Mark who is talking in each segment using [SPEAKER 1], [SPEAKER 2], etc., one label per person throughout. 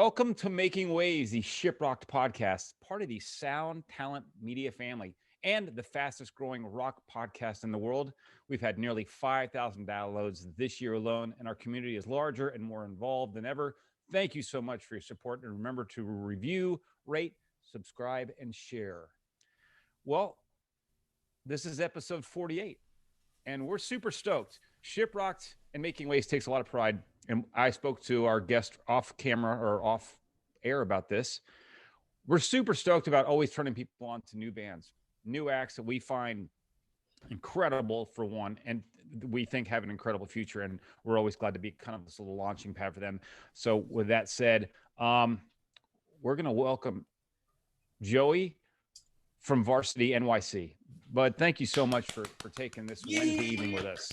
[SPEAKER 1] Welcome to Making Waves, the ShipRocked podcast, part of the Sound Talent Media family and the fastest growing rock podcast in the world. We've had nearly 5,000 downloads this year alone, and our community is larger and more involved than ever. Thank you so much for your support, and remember to review, rate, subscribe, and share. Well, this is episode 48, and we're super stoked. ShipRocked and Making Waves takes a lot of pride. And I spoke to our guest off camera or off air about this. We're super stoked about always turning people on to new bands, new acts that we find incredible for one, and we think have an incredible future. And we're always glad to be kind of this little launching pad for them. So with that said, we're going to welcome Joey from VRSTY NYC. Bud, thank you so much for taking this Wednesday evening with us.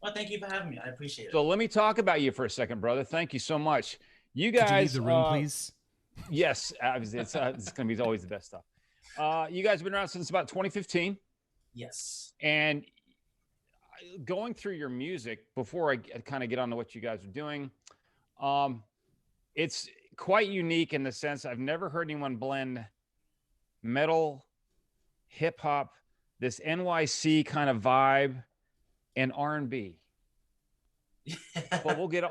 [SPEAKER 2] Well, thank you for having me. I appreciate it.
[SPEAKER 1] So let me talk about you for a second, brother. Thank you so much. You guys,
[SPEAKER 3] could you leave the room, please?
[SPEAKER 1] Yes, it's going to be always the best stuff. You guys have been around since about 2015.
[SPEAKER 2] Yes.
[SPEAKER 1] And going through your music before I kind of get on to what you guys are doing, it's quite unique in the sense I've never heard anyone blend metal, hip hop, this NYC kind of vibe, and R&B. But we'll get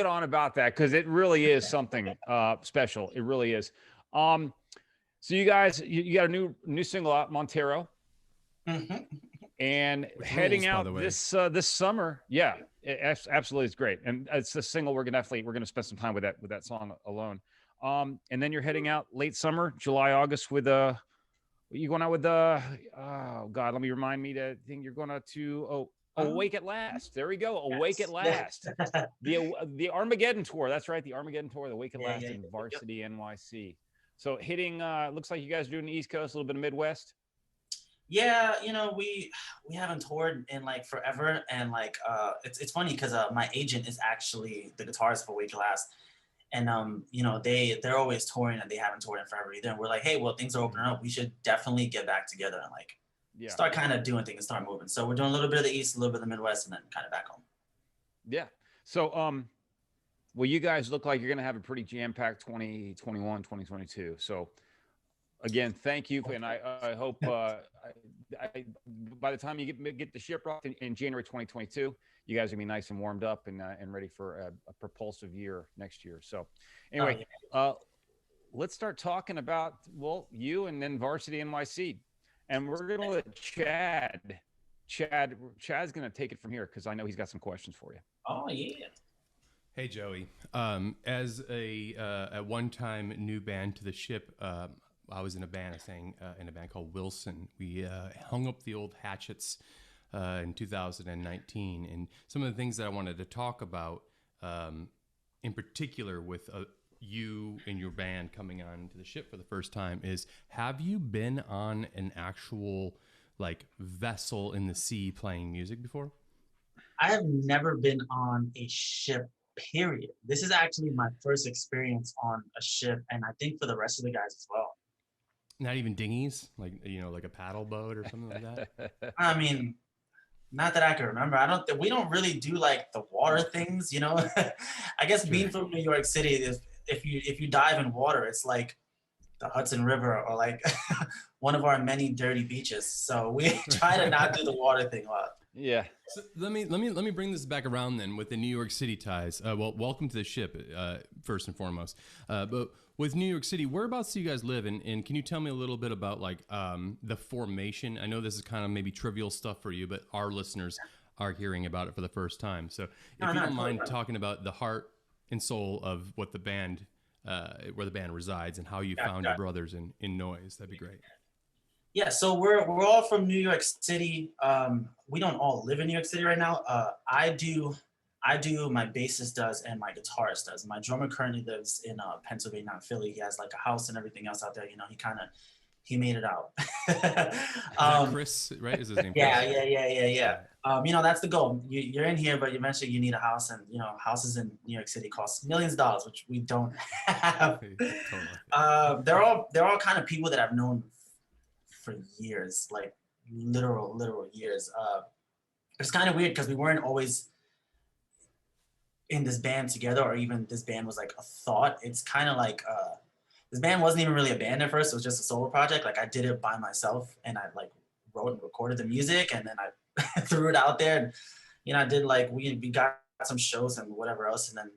[SPEAKER 1] on about that because it really is something special. It really is. So you guys, you got a new single out, Montero, and
[SPEAKER 3] Which
[SPEAKER 1] heading
[SPEAKER 3] rules,
[SPEAKER 1] out this summer. Yeah, absolutely, it's great, and it's a single. We're gonna spend some time with that song alone. And then you're heading out late summer, July, August with you going out with oh God, let me remind me to think you're going out to Awake at Last. There we go. Awake at Last. The Armageddon Tour. That's right. The Armageddon Tour, the Awake at Last in VRSTY NYC. So hitting, looks like you guys are doing the East Coast, a little bit of Midwest.
[SPEAKER 2] Yeah, we haven't toured in like forever, and like it's funny because my agent is actually the guitarist for Awake at Last, and they're always touring and they haven't toured in forever either. And we're like, hey, well, things are opening up. We should definitely get back together and like start kind of doing things and start moving. So we're doing a little bit of the East, a little bit of the Midwest, and then kind of back home.
[SPEAKER 1] Yeah. So, well, you guys look like you're going to have a pretty jam-packed 2021, 2022. So again, thank you. And I hope by the time you get the ShipRocked in January 2022, you guys are going to be nice and warmed up and ready for a propulsive year next year. So anyway, let's start talking about, well, you and then VRSTY NYC. And we're going to let Chad's going to take it from here because I know he's got some questions for you.
[SPEAKER 2] Oh, yeah.
[SPEAKER 3] Hey, Joey. As a one-time new band to the ship, I was in a band, in a band called Wilson. We hung up the old hatchets in 2019. And some of the things that I wanted to talk about, in particular with you and your band coming on to the ship for the first time, is have you been on an actual like vessel in the sea playing music before?
[SPEAKER 2] I have never been on a ship, period. This is actually my first experience on a ship, and I think for the rest of the guys as well.
[SPEAKER 3] Not even dinghies, like like a paddle boat or something like that.
[SPEAKER 2] I mean, not that I can remember. We don't really do like the water things, I guess being from New York City, if you dive in water, it's like the Hudson River or like one of our many dirty beaches. So we try to not do the water thing a lot.
[SPEAKER 1] Yeah.
[SPEAKER 3] So let me bring this back around then with the New York City ties. Well, welcome to the ship, first and foremost. But with New York City, whereabouts do you guys live? And can you tell me a little bit about like the formation? I know this is kind of maybe trivial stuff for you, but our listeners are hearing about it for the first time. So if you don't mind talking about the heart and soul of what the band, where the band resides and how you found your brothers in noise, that'd be great.
[SPEAKER 2] Yeah, so we're all from New York City. We don't all live in New York City right now. I do, my bassist does, and my guitarist does. My drummer currently lives in Pennsylvania, not Philly. He has like a house and everything else out there. He made it out.
[SPEAKER 3] Is that Chris, right? Is his name?
[SPEAKER 2] Yeah. That's the goal. You're in here, but eventually you need a house, and houses in New York City cost millions of dollars, which we don't have.
[SPEAKER 3] Totally.
[SPEAKER 2] They're all kind of people that I've known for years, like literal years. It's kind of weird because we weren't always in this band together, or even this band was like a thought. It's kind of like this band wasn't even really a band at first. It was just a solo project. Like I did it by myself, and I like wrote and recorded the music, and then I threw it out there. And, you know, I did like we got some shows and whatever else, and then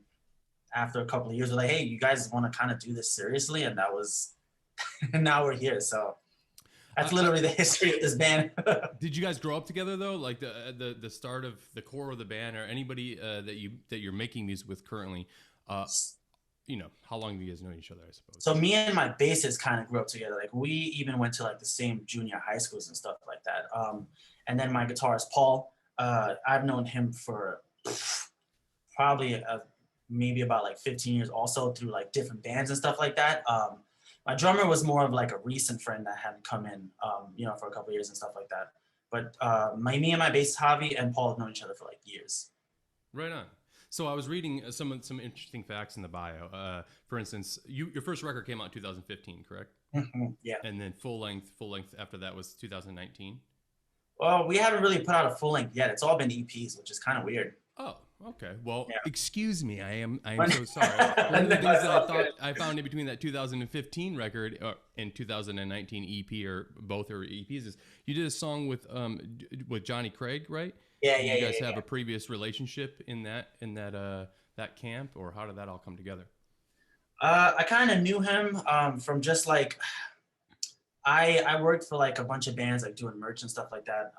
[SPEAKER 2] after a couple of years, we're like, hey, you guys want to kind of do this seriously? And that was, and now we're here. So that's literally the history of this band.
[SPEAKER 3] Did you guys grow up together though? Like the start of the core of the band, or anybody that you're making music with currently? You know, how long have you guys known each other, I suppose?
[SPEAKER 2] So me and my bassist kind of grew up together. Like we even went to like the same junior high schools and stuff like that. And then my guitarist Paul, I've known him for probably maybe about like 15 years also, through like different bands and stuff like that. My drummer was more of like a recent friend that hadn't come in, you know, for a couple of years and stuff like that. But me and my bassist Javi and Paul have known each other for like years.
[SPEAKER 3] Right on. So I was reading some interesting facts in the bio. For instance, your first record came out in 2015, correct?
[SPEAKER 2] Yeah.
[SPEAKER 3] And then full length after that was 2019.
[SPEAKER 2] Well, we haven't really put out a full length yet. It's all been EPs, which is kind of weird.
[SPEAKER 3] Oh, okay. Well,
[SPEAKER 2] yeah.
[SPEAKER 3] Excuse me. I am so sorry. One of the things that I found in between that 2015 record and 2019 EP, or both are EPs, is you did a song with Johnny Craig, right?
[SPEAKER 2] Yeah,
[SPEAKER 3] Did you guys have a previous relationship in that camp, or how did that all come together?
[SPEAKER 2] I kind of knew him from just like I worked for like a bunch of bands, like doing merch and stuff like that.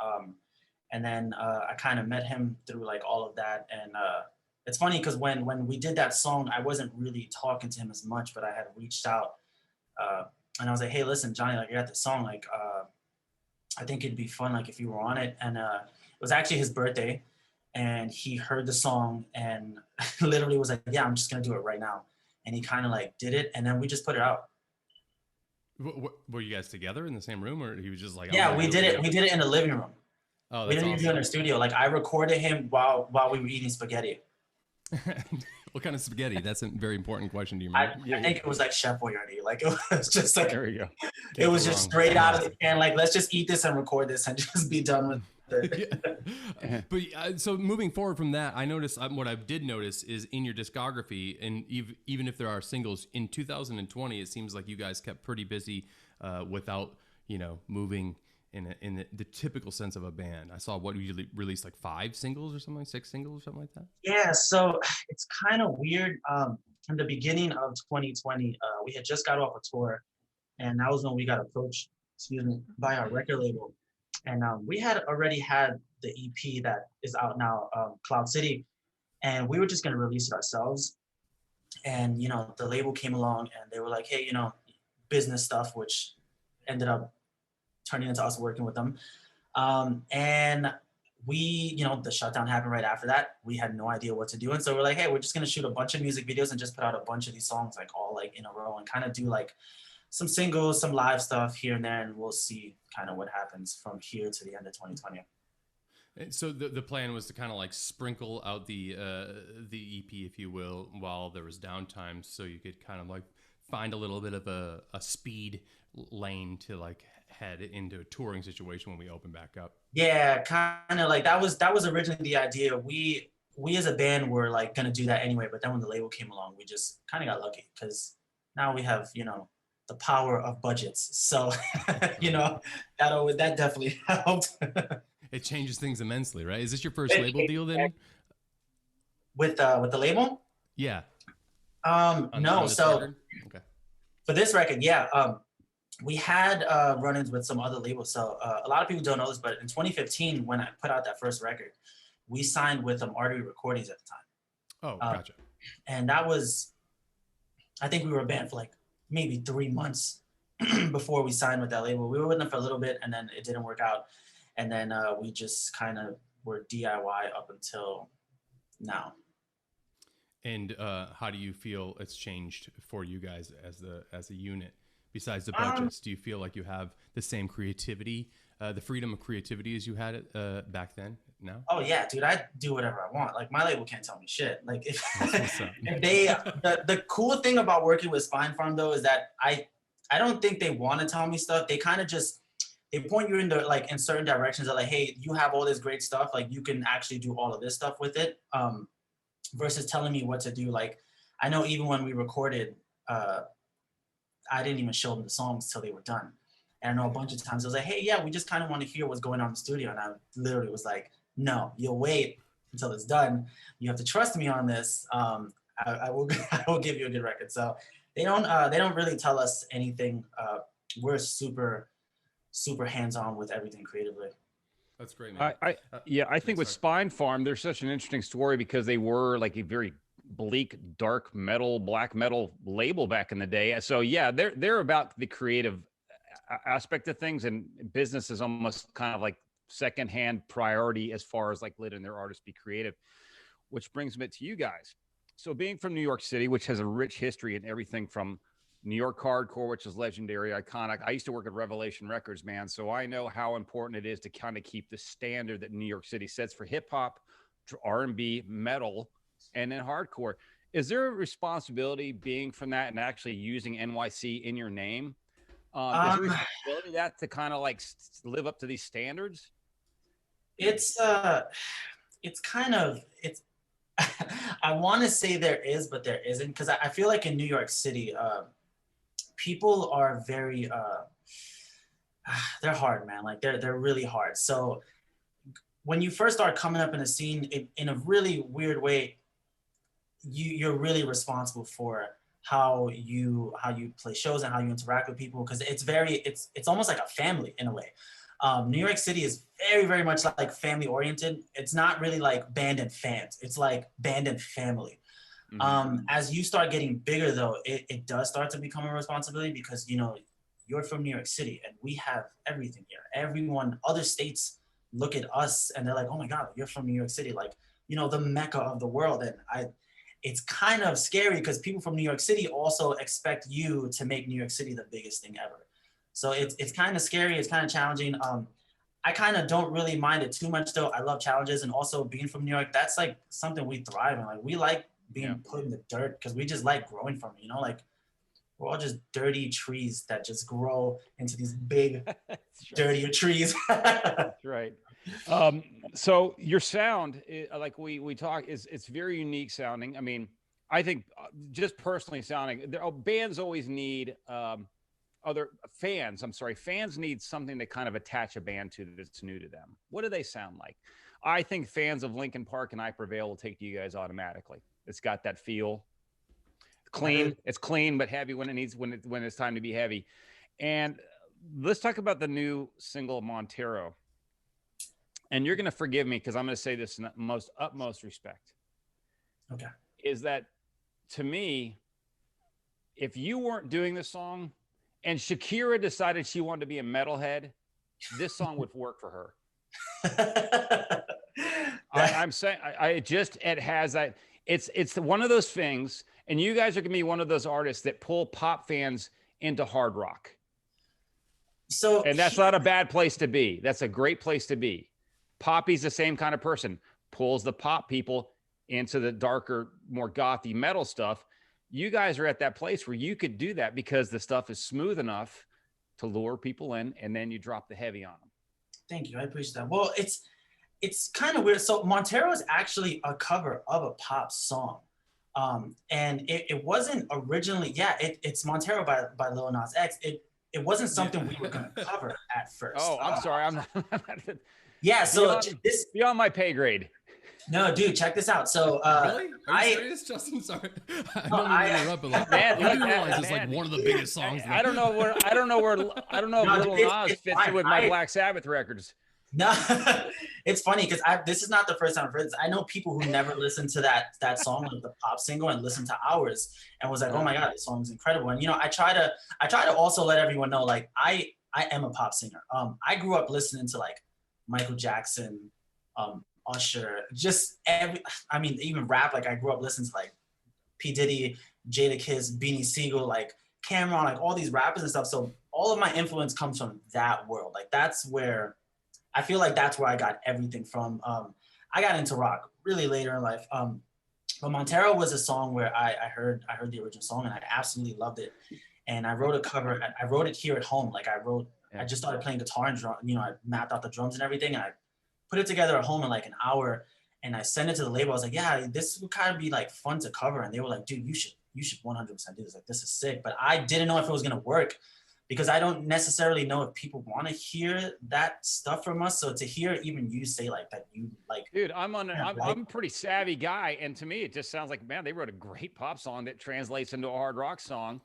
[SPEAKER 2] And then I kind of met him through like all of that. And it's funny because when we did that song, I wasn't really talking to him as much, but I had reached out and I was like, hey, listen, Johnny, like I got this song, like I think it'd be fun, like if you were on it. And it was actually his birthday, and he heard the song and literally was like, yeah, I'm just gonna do it right now. And he kind of like did it, and then we just put it out.
[SPEAKER 3] Were you guys together in the same room, or he was just like,
[SPEAKER 2] yeah, we did it. We did it in the living room.
[SPEAKER 3] Oh,
[SPEAKER 2] we didn't even do it in the studio. Like I recorded him while we were eating spaghetti.
[SPEAKER 3] What kind of spaghetti? That's a very important question to you, man.
[SPEAKER 2] I think it was like Chef Boyardee. Like it was just like,
[SPEAKER 1] there we go.
[SPEAKER 2] It was just straight out of the can. Like, let's just eat this and record this and just be done with it.
[SPEAKER 3] Yeah. But so moving forward from that, I noticed what I did notice is in your discography, and even if there are singles in 2020, it seems like you guys kept pretty busy without, you know, moving in the typical sense of a band. I saw what you released, like 5 singles or something, 6 singles or something like that.
[SPEAKER 2] Yeah, so it's kind of weird. In the beginning of 2020, we had just got off a tour, and that was when we got approached, by our record label. And we had already had the EP that is out now, Cloud City, and we were just going to release it ourselves. And, you know, the label came along and they were like, hey, you know, business stuff, which ended up turning into us working with them. And we, you know, the shutdown happened right after that. We had no idea what to do. And so we're like, hey, we're just going to shoot a bunch of music videos and just put out a bunch of these songs, like all like in a row, and kind of do like some singles, some live stuff here and there. And we'll see kind of what happens from here to the end of 2020.
[SPEAKER 3] And so the plan was to kind of like sprinkle out the EP, if you will, while there was downtime, so you could kind of like find a little bit of a speed lane to like head into a touring situation when we open back up.
[SPEAKER 2] Yeah, kind of like that was originally the idea. We as a band were like gonna do that anyway, but then when the label came along, we just kind of got lucky because now we have, you know, the power of budgets. So you know, that definitely helped.
[SPEAKER 3] It changes things immensely, right? Is this your first label deal then?
[SPEAKER 2] With the label?
[SPEAKER 3] Yeah.
[SPEAKER 2] No. So
[SPEAKER 3] record? Okay.
[SPEAKER 2] For this record, yeah. We had run-ins with some other labels. So a lot of people don't know this, but in 2015, when I put out that first record, we signed with Artery Recordings at the time.
[SPEAKER 3] Oh, gotcha.
[SPEAKER 2] And that was, I think we were a band for like maybe 3 months before we signed with that label. We were with them for a little bit, and then it didn't work out. And then we just kind of were DIY up until now. And
[SPEAKER 3] how do you feel it's changed for you guys as a unit? Besides the budgets, do you feel like you have the same creativity, the freedom of creativity as you had it back then? Now?
[SPEAKER 2] Oh yeah, dude, I do whatever I want. Like my label can't tell me shit. Like if they, the cool thing about working with Spine Farm though is that I don't think they want to tell me stuff. They kind of just, they point you in like in certain directions. They're like, hey, you have all this great stuff. Like you can actually do all of this stuff with it. versus telling me what to do. Like, I know even when we recorded, I didn't even show them the songs till they were done. And I know a bunch of times I was like, hey, yeah, we just kind of want to hear what's going on in the studio. And I literally was like, no, you'll wait until it's done. You have to trust me on this. I will I will give you a good record. So they don't really tell us anything. We're super hands-on with everything creatively.
[SPEAKER 3] That's great, man.
[SPEAKER 1] I think with Spine Farm, there's such an interesting story because they were like a very bleak, dark metal, black metal label back in the day. So yeah, they're about the creative aspect of things, and business is almost kind of like secondhand priority as far as like letting their artists be creative, which brings me to you guys. So being from New York City, which has a rich history in everything from New York hardcore, which is legendary, iconic. I used to work at Revelation Records, man. So I know how important it is to kind of keep the standard that New York City sets for hip hop, R&B, metal, and then hardcore. Is there a responsibility being from that and actually using NYC in your name? Is there a responsibility that to kind of like live up to these standards?
[SPEAKER 2] It's kind of, it's, I want to say there is, but there isn't. Cause I feel like in New York City, people are very, they're hard, man. Like they're really hard. So when you first start coming up in a scene in a really weird way, you're really responsible for how you play shows and how you interact with people. Cause it's almost like a family in a way. New York City is very, very much like family oriented. It's not really like band and fans. It's like band and family. Mm-hmm. As you start getting bigger though, it does start to become a responsibility because, you know, you're from New York City and we have everything here. Everyone, other states look at us and they're like, oh my God, you're from New York City. Like, you know, the Mecca of the world. And it's kind of scary because people from New York City also expect you to make New York City the biggest thing ever. So it's kind of scary. It's kind of challenging. I kind of don't really mind it too much though. I love challenges, and also being from New York, that's like something we thrive in. Like we like being put in the dirt because we just like growing from it, you know, like we're all just dirty trees that just grow into these big, dirtier trees.
[SPEAKER 1] That's right. So your sound, like we talk, it's very unique sounding. I mean, I think just personally sounding, bands always need fans need something to kind of attach a band to that's new to them. What do they sound like? I think fans of Linkin Park and I Prevail will take to you guys automatically. It's got that feel. Clean. It's clean, but heavy when it needs, when it's time to be heavy. And let's talk about the new single Montero. And you're going to forgive me because I'm going to say this in the utmost respect.
[SPEAKER 2] Okay.
[SPEAKER 1] Is that, to me, if you weren't doing this song and Shakira decided she wanted to be a metalhead, this song would work for her. I'm saying, it has that. It's one of those things, and you guys are going to be one of those artists that pull pop fans into hard rock.
[SPEAKER 2] So,
[SPEAKER 1] and that's not a bad place to be. That's a great place to be. Poppy's the same kind of person, pulls the pop people into the darker, more gothy metal stuff. You guys are at that place where you could do that because the stuff is smooth enough to lure people in, and then you drop the heavy on them.
[SPEAKER 2] Thank you. I appreciate that. Well, it's kind of weird. So Montero is actually a cover of a pop song. And it wasn't originally, it's Montero by Lil Nas X. It wasn't something we were going to cover at first.
[SPEAKER 1] Oh, I'm sorry. I'm not.
[SPEAKER 2] Yeah, so
[SPEAKER 1] beyond my pay grade.
[SPEAKER 2] No, dude, check this out. So
[SPEAKER 3] really? Are you serious, Justin? Sorry, I don't mean to interrupt, but like, I do realize it's like one of the biggest songs.
[SPEAKER 1] I don't know where Lil Nas fits in with my Black Sabbath records.
[SPEAKER 2] No, it's funny because this is not the first time I've heard this. I know people who never listened to that song, like the pop single, and listened to ours, and was like, "Oh my God, this song is incredible." And you know, I try to also let everyone know, like, I am a pop singer. I grew up listening to like Michael Jackson, Usher, just even rap. Like I grew up listening to like P. Diddy, Jadakiss, Beanie Siegel, like Cameron, like all these rappers and stuff. So all of my influence comes from that world. Like that's where I feel like that's where I got everything from. I got into rock really later in life. But Montero was a song where I heard the original song and I absolutely loved it. And I wrote a cover. I wrote it here at home. Like I just started playing guitar and drum. You know, I mapped out the drums and everything, and I put it together at home in like an hour. and I sent it to the label. I was like, yeah, this would kind of be like fun to cover. And they were like, dude, you should 100% do this. Like, this is sick. But I didn't know if it was going to work because I don't necessarily know if people want to hear that stuff from us. So to hear even you say like that, you like,
[SPEAKER 1] dude, I'm a pretty savvy guy. And to me, it just sounds like, man, they wrote a great pop song that translates into a hard rock song.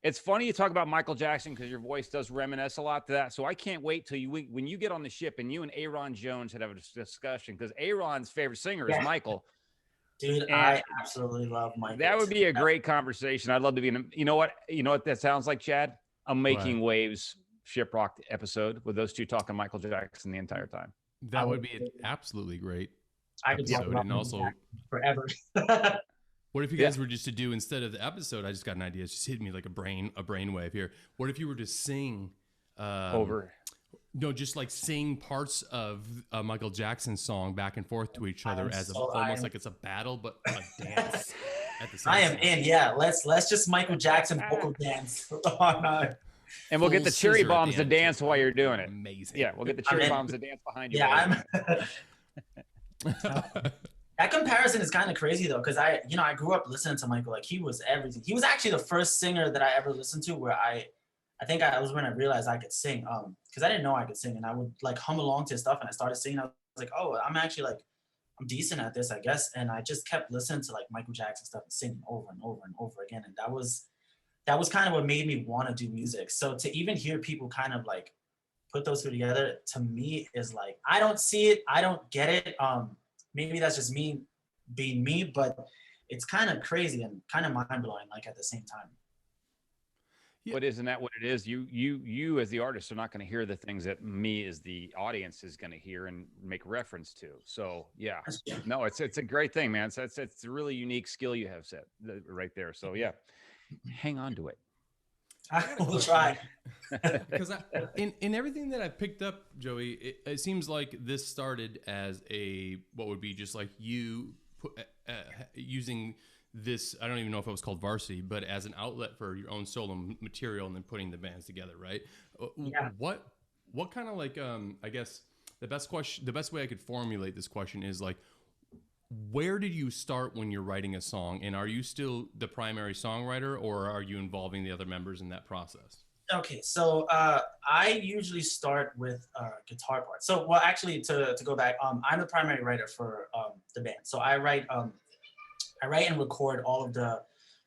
[SPEAKER 1] It's funny you talk about Michael Jackson because your voice does reminisce a lot to that. So I can't wait till when you get on the ship and you and Aaron Jones have a discussion because Aaron's favorite singer is Michael.
[SPEAKER 2] Dude, and I absolutely love Michael.
[SPEAKER 1] That would be a great conversation. I'd love to be in. You know what that sounds like, Chad? A Making Waves ShipRocked episode with those two talking Michael Jackson the entire time.
[SPEAKER 3] That would be an absolutely great
[SPEAKER 2] I could talk about
[SPEAKER 3] and also
[SPEAKER 2] forever.
[SPEAKER 3] What if you guys were just to do, instead of the episode, I just got an idea. It's just hit me like a brainwave here. What if you were to sing
[SPEAKER 1] over?
[SPEAKER 3] No, just like sing parts of a Michael Jackson song back and forth to each other almost like it's a battle, but a dance at the same time.
[SPEAKER 2] I am in, yeah. Let's just Michael Jackson vocal dance.
[SPEAKER 1] And we'll get the cherry bombs to dance while you're doing it.
[SPEAKER 3] Amazing.
[SPEAKER 1] Yeah, we'll get the cherry bombs to dance behind you.
[SPEAKER 2] Yeah, that comparison is kind of crazy though, because I grew up listening to Michael. Like, he was everything. He was actually the first singer that I ever listened to where I think I was when I realized I could sing. Because I didn't know I could sing, and I would like hum along to his stuff, and I started singing. I was like, oh, I'm actually like, I'm decent at this, I guess. And I just kept listening to like Michael Jackson stuff and singing over and over and over again. And that was kind of what made me want to do music. So to even hear people kind of like put those two together, to me is like, I don't see it, I don't get it. Maybe that's just me being me, but it's kind of crazy and kind of mind-blowing, like at the same time.
[SPEAKER 1] Yeah. But isn't that what it is? You as the artist are not going to hear the things that me as the audience is going to hear and make reference to. So yeah, no, it's a great thing, man. So it's a really unique skill you have set right there. So yeah, hang on to it.
[SPEAKER 2] I will try.
[SPEAKER 3] Because in everything that I've picked up, Joey, it seems like this started as what would be just like you using this, I don't even know if it was called VRSTY, but as an outlet for your own solo material and then putting the bands together, right?
[SPEAKER 2] Yeah.
[SPEAKER 3] What kind of like, I guess the best way I could formulate this question is like, where did you start when you're writing a song? And are you still the primary songwriter, or are you involving the other members in that process?
[SPEAKER 2] Okay, so I usually start with guitar part. So, well, actually, to go back, I'm the primary writer for the band. So I write and record all of the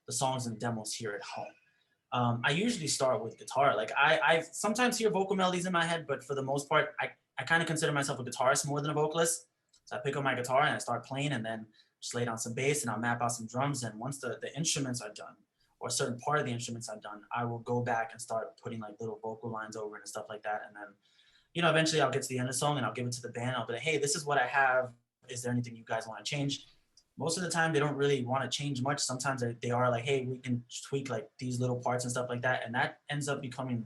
[SPEAKER 2] songs and demos here at home. I usually start with guitar. Like I sometimes hear vocal melodies in my head, but for the most part, I kind of consider myself a guitarist more than a vocalist. So I pick up my guitar and I start playing, and then just lay down some bass, and I'll map out some drums. And once the instruments are done, or a certain part of the instruments are done, I will go back and start putting like little vocal lines over it and stuff like that. And then, eventually I'll get to the end of the song and I'll give it to the band. I'll be like, hey, this is what I have. Is there anything you guys want to change? Most of the time, they don't really want to change much. Sometimes they are like, hey, we can tweak like these little parts and stuff like that. And that ends up becoming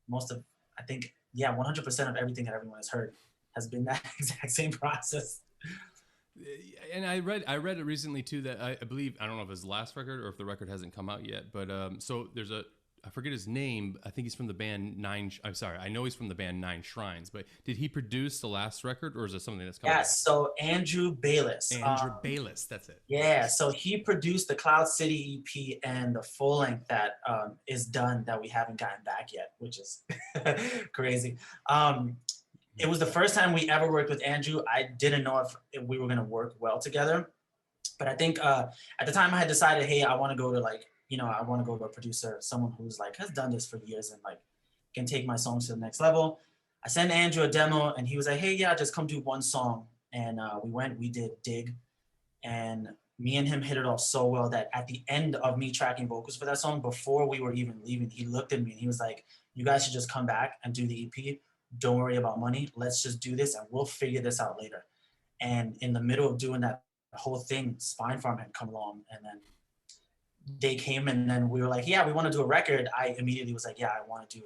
[SPEAKER 2] 100% of everything that everyone has heard has been that exact same process.
[SPEAKER 3] And I read it recently too, that I believe, I don't know if it's the last record or if the record hasn't come out yet, but so there's I forget his name. I think he's from the band I know he's from the band Nine Shrines, but did he produce the last record, or is it something that's coming out?
[SPEAKER 2] Yes, so Andrew Bayless.
[SPEAKER 3] Bayless, that's it.
[SPEAKER 2] Yeah, so he produced the Cloud City EP and the full length that is done that we haven't gotten back yet, which is crazy. It was the first time we ever worked with Andrew. I didn't know if we were going to work well together. But I think at the time I had decided, hey, I want to go to I want to go to a producer, someone who's like has done this for years and like can take my songs to the next level. I sent Andrew a demo and he was like, hey, yeah, just come do one song. And we did Dig. And me and him hit it off so well that at the end of me tracking vocals for that song, before we were even leaving, he looked at me and he was like, you guys should just come back and do the EP. Don't worry about money. Let's just do this and we'll figure this out later. And in the middle of doing that whole thing, Spine Farm had come along, and then they came, and then we were like, yeah, we want to do a record. I immediately was like, yeah, I want to do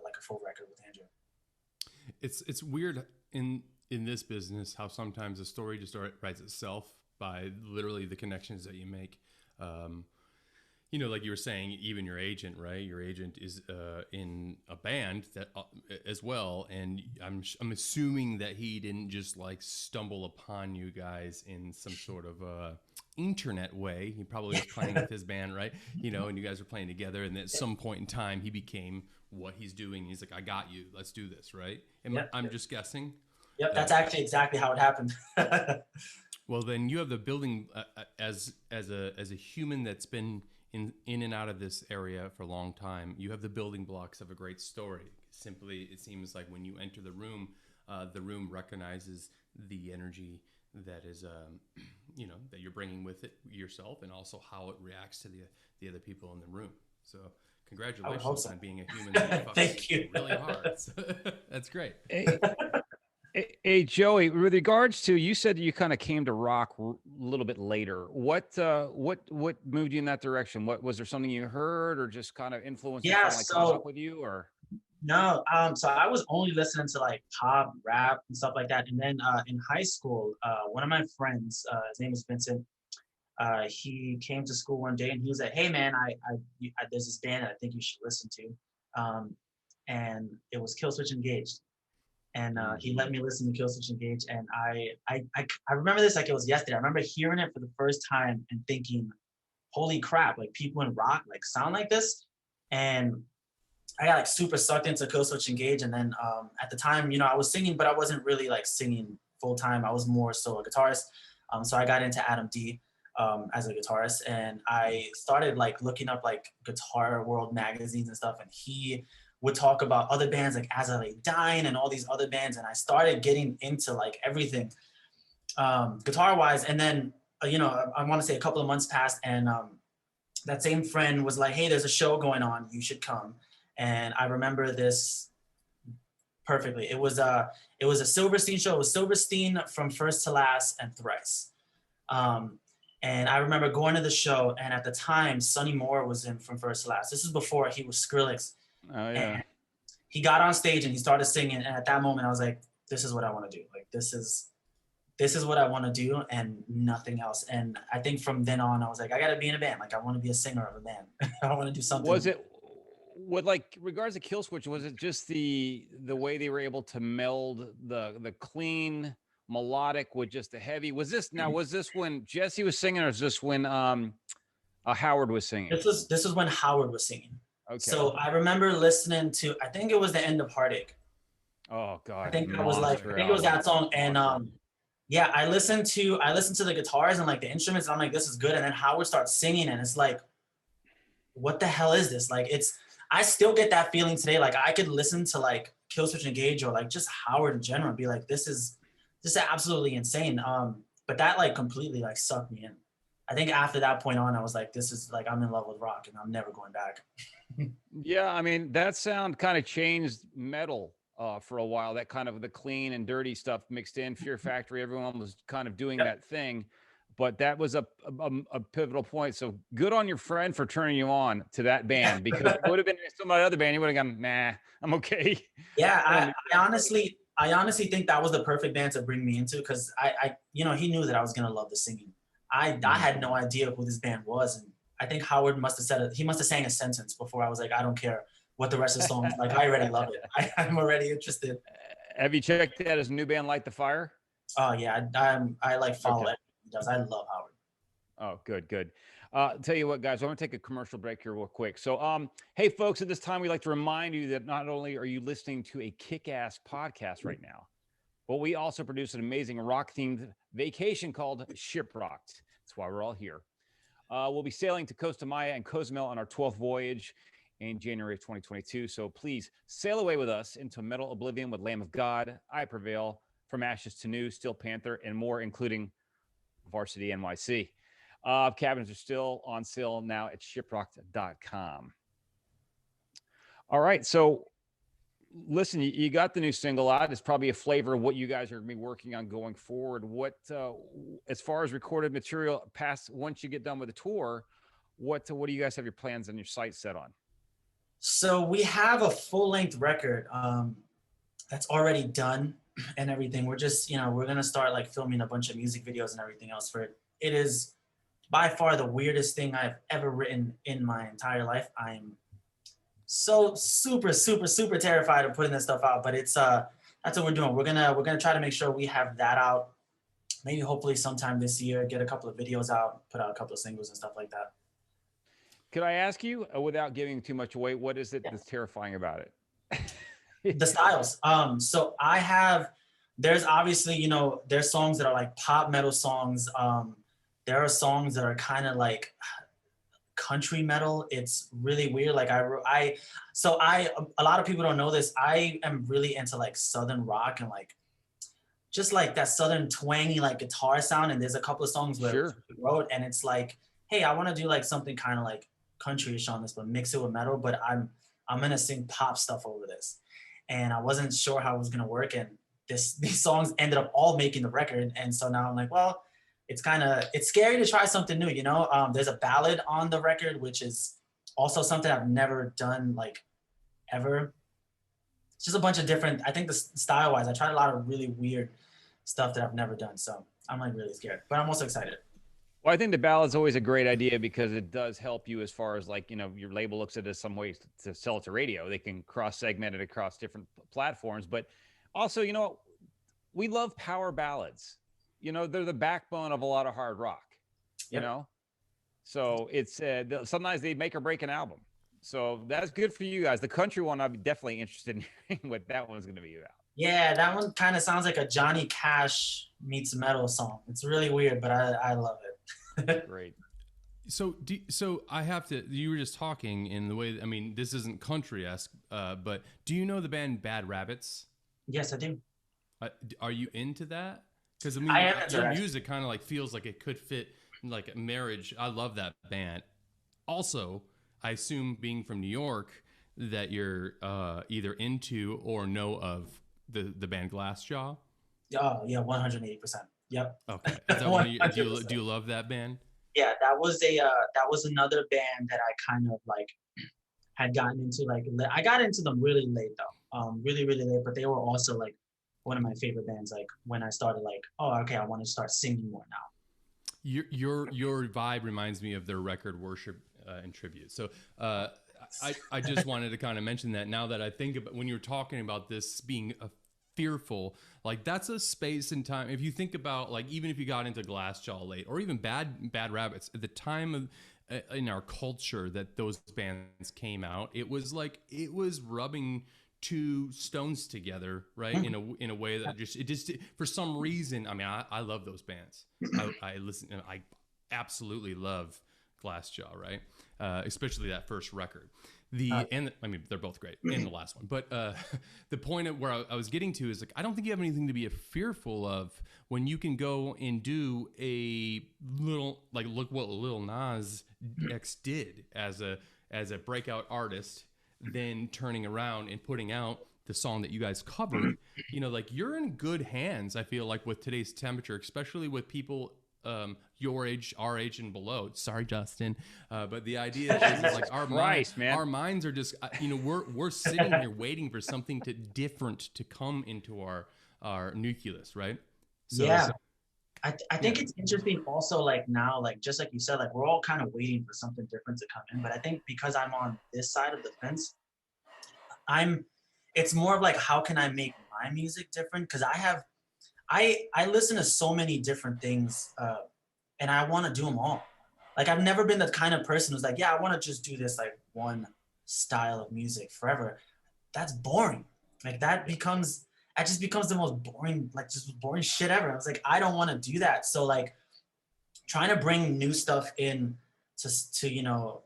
[SPEAKER 2] like a full record with Andrew.
[SPEAKER 3] It's weird in this business how sometimes a story just writes itself by literally the connections that you make. You know, like you were saying, even your agent, right? Your agent is in a band that as well, and I'm assuming that he didn't just like stumble upon you guys in some sort of internet way. He probably was playing with his band, right? You know, and you guys were playing together, and at some point in time, he became what he's doing. He's like, "I got you. Let's do this," right? I'm just guessing.
[SPEAKER 2] Yep, that's actually exactly how it happened.
[SPEAKER 3] Well, then you have the building as a human that's been in and out of this area for a long time. You have the building blocks of a great story. Simply, it seems like when you enter the room recognizes the energy that is, you know, that you're bringing with it yourself, and also how it reacts to the other people in the room. So, congratulations on being a human that fucks
[SPEAKER 2] Thank you.
[SPEAKER 3] really hard. That's great.
[SPEAKER 1] Hey, Joey, with regards to, you said you kind of came to rock a little bit later. What moved you in that direction? What was there, something you heard or just kind of influenced you, like caught up with you, or?
[SPEAKER 2] No, so I was only listening to like pop, rap, and stuff like that. And then in high school, one of my friends, his name is Vincent. He came to school one day and he was like, "Hey man, I there's this band I think you should listen to," and it was Killswitch Engage. And he let me listen to Killswitch Engage, and I remember this like it was yesterday. I remember hearing it for the first time and thinking, "Holy crap! Like people in rock like sound like this," and I got like super sucked into Killswitch Engage. And then at the time, you know, I was singing, but I wasn't really like singing full time. I was more so a guitarist. So I got into Adam D as a guitarist, and I started like looking up like Guitar World magazines and stuff, and he would talk about other bands like As I Lay Dying and all these other bands, and I started getting into like everything guitar wise. And then you know, I want to say a couple of months passed, and that same friend was like, "Hey, there's a show going on, you should come." And I remember this perfectly. It was a Silverstein show. It was Silverstein, From First to Last, and Thrice. And I remember going to the show, and at the time, Sonny Moore was in From First to Last. This is before he was Skrillex.
[SPEAKER 1] Oh yeah.
[SPEAKER 2] And he got on stage and he started singing, and at that moment I was like, this is what I want to do. Like this is what I want to do and nothing else. And I think from then on I was like, I gotta be in a band. Like I want to be a singer of a band. I want to do something.
[SPEAKER 1] Was it, with like regards to Killswitch, was it just the way they were able to meld the clean melodic with just the heavy? Was this when Jesse was singing, or is this when Howard was singing?
[SPEAKER 2] This was when Howard was singing. Okay. So I remember listening to, I think it was The End of Heartache.
[SPEAKER 1] Oh God.
[SPEAKER 2] I think it was that song. And yeah, I listened to the guitars and like the instruments, and I'm like, this is good. And then Howard starts singing, and it's like, what the hell is this? Like I still get that feeling today. Like I could listen to like Killswitch Engage or like just Howard in general and be like, this is absolutely insane. But that like completely like sucked me in. I think after that point on, I was like, this is like, I'm in love with rock and I'm never going back.
[SPEAKER 1] Yeah, I mean, that sound kind of changed metal for a while. That kind of the clean and dirty stuff mixed in. Fear Factory, everyone was kind of doing that thing. But that was a pivotal point. So good on your friend for turning you on to that band, because it would have been some other band. You would have gone, nah, I'm okay.
[SPEAKER 2] Yeah, I honestly think that was the perfect band to bring me into, because I you know, he knew that I was gonna love the singing. I had no idea who this band was, and I think Howard must have said it. He must have sang a sentence before I was like, I don't care what the rest of the song is. Like, I already love it. I'm already interested.
[SPEAKER 1] Have you checked out his new band, Light the Fire?
[SPEAKER 2] Oh yeah, I like follow it. Does. I love Howard.
[SPEAKER 1] Oh, good. Tell you what, guys, I'm going to take a commercial break here real quick. So, hey, folks, at this time, we'd like to remind you that not only are you listening to a kick-ass podcast right now, but we also produce an amazing rock-themed vacation called ShipRocked. That's why we're all here. We'll be sailing to Costa Maya and Cozumel on our 12th voyage in January of 2022. So please sail away with us into metal oblivion with Lamb of God, I Prevail, From Ashes to New, Steel Panther, and more, including VRSTY NYC. Cabins are still on sale now at ShipRocked.com. All right, so listen, you got the new single out. It's probably a flavor of what you guys are going to be working on going forward. What, as far as recorded material past, once you get done with the tour, what do you guys have your plans and your site set on?
[SPEAKER 2] So we have a full-length record that's already done and everything. We're just, you know, we're going to start like filming a bunch of music videos and everything else for it. It is by far the weirdest thing I've ever written in my entire life. I'm so super, super, super terrified of putting this stuff out, but it's that's what we're doing. We're gonna try to make sure we have that out. Maybe hopefully sometime this year, get a couple of videos out, put out a couple of singles and stuff like that.
[SPEAKER 1] Could I ask you, without giving too much away, what is it that's terrifying about it?
[SPEAKER 2] The styles. So I have, there's obviously, you know, there's songs that are like pop metal songs. There are songs that are kind of like country metal. It's really weird. Like a lot of people don't know this. I am really into like Southern rock and like just like that Southern twangy like guitar sound. And there's a couple of songs where we wrote, and it's like, hey, I want to do like something kind of like countryish on this, but mix it with metal. But I'm gonna sing pop stuff over this, and I wasn't sure how it was gonna work. And these songs ended up all making the record. And so now I'm like, well, it's scary to try something new, you know? There's a ballad on the record, which is also something I've never done like ever. It's just a bunch of different, I think the style wise, I tried a lot of really weird stuff that I've never done. So I'm like really scared, but I'm also excited.
[SPEAKER 1] Well, I think the ballad's always a great idea because it does help you as far as like, you know, your label looks at it as some ways to sell it to radio. They can cross-segment it across different platforms. But also, you know, we love power ballads. You know, they're the backbone of a lot of hard rock, you know? So it's sometimes they make or break an album. So that's good for you guys. The country one, I'd be definitely interested in hearing what that one's going to be about.
[SPEAKER 2] Yeah, that one kind of sounds like a Johnny Cash meets metal song. It's really weird, but I love it.
[SPEAKER 1] Great.
[SPEAKER 3] So I have to, you were just talking in the way, I mean, this isn't country-esque, but do you know the band Bad Rabbits?
[SPEAKER 2] Yes, I do.
[SPEAKER 3] Are you into that? Because I mean, your music kind of like feels like it could fit like a marriage. I love that band. Also, I assume being from New York that you're either into or know of the band Glassjaw.
[SPEAKER 2] Oh yeah, 180%. Yep.
[SPEAKER 3] Okay. Is that one of you, do you love that band?
[SPEAKER 2] Yeah, that was another band that I kind of like had gotten into. Like I got into them really late though, really really late. But they were also like one of my favorite bands. Like when I started like, oh okay, I want to start singing more now.
[SPEAKER 3] Your vibe reminds me of their record Worship and Tribute. So I just wanted to kind of mention that now that I think about when you're talking about this being a fearful, like that's a space and time. If you think about like even if you got into Glassjaw late or even Bad Rabbits at the time of in our culture that those bands came out, it was rubbing two stones together, right? In a way that just for some reason, I mean, I love those bands. I listen, I absolutely love Glassjaw, right? Especially that first record. I mean, they're both great in the last one. But the point of where I was getting to is like, I don't think you have anything to be fearful of when you can go and do a little, like, look what Lil Nas X did as a breakout artist, then turning around and putting out the song that you guys covered. You know, like you're in good hands, I feel like, with today's temperature, especially with people your age, our age, and below. Sorry, Justin, but the idea is like our minds are just, you know, we're sitting here waiting for something different to come into our nucleus, right? So,
[SPEAKER 2] yeah, I think it's interesting also, like now, like just like you said, like we're all kind of waiting for something different to come in. But I think because I'm on this side of the fence, it's more of like, how can I make my music different? Because I listen to so many different things, and I want to do them all. Like I've never been the kind of person who's like, yeah, I want to just do this like one style of music forever. That's boring. Like that just becomes the most boring, like just boring shit ever. I was like, I don't want to do that. So like trying to bring new stuff in to you know,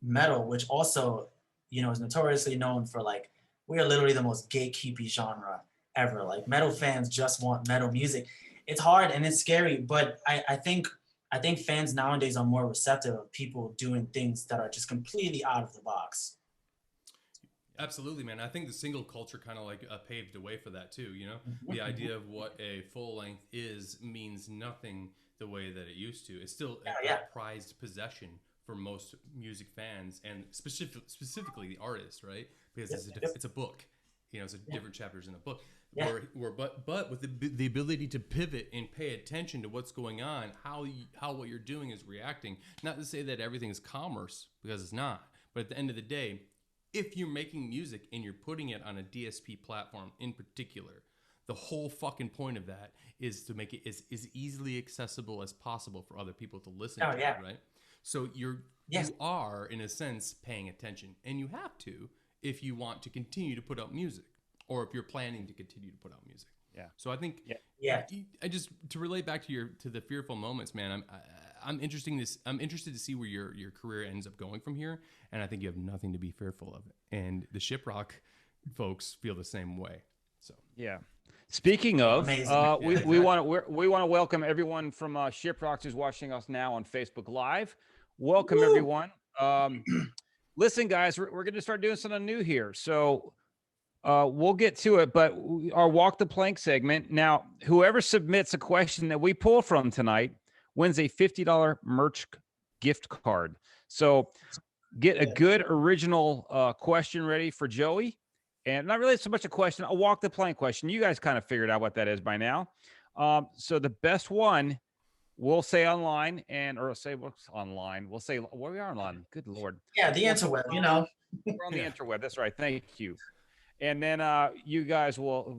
[SPEAKER 2] metal, which also, you know, is notoriously known for like, we are literally the most gatekeepy genre ever. Like metal fans just want metal music. It's hard and it's scary, but I think fans nowadays are more receptive of people doing things that are just completely out of the box.
[SPEAKER 3] Absolutely, man. I think the single culture kind of like paved the way for that too. You know, the idea of what a full length means nothing the way that it used to. It's still a prized possession for most music fans, and specifically the artist, right? Because it's a book. You know, it's different chapters in a book.
[SPEAKER 2] Yeah.
[SPEAKER 3] But with the ability to pivot and pay attention to what's going on, how what you're doing is reacting. Not to say that everything is commerce, because it's not. But at the end of the day, if you're making music and you're putting it on a DSP platform in particular, the whole fucking point of that is to make it as easily accessible as possible for other people to listen to,
[SPEAKER 2] yeah.
[SPEAKER 3] right? So you are, in a sense, paying attention, and you have to if you want to continue to put out music, or if you're planning to continue to put out music.
[SPEAKER 1] Yeah.
[SPEAKER 3] So I think,
[SPEAKER 2] yeah.
[SPEAKER 3] I just, to relate back to the fearful moments, man. I'm interested to see where your career ends up going from here, and I think you have nothing to be fearful of. And the ShipRocked folks feel the same way. So
[SPEAKER 1] yeah. Speaking of, we want to welcome everyone from ShipRocked who's watching us now on Facebook Live. Welcome everyone. Listen, guys, we're going to start doing something new here, so we'll get to it. But our Walk the Plank segment now, whoever submits a question that we pull from tonight wins a $50 merch gift card. So get a good original question ready for Joey. And not really so much a question, a Walk the Plank question. You guys kind of figured out what that is by now. So the best one we'll say online we'll say we are online. Good Lord.
[SPEAKER 2] Yeah, the interweb, you know.
[SPEAKER 1] We're on the interweb. That's right. Thank you. And then you guys will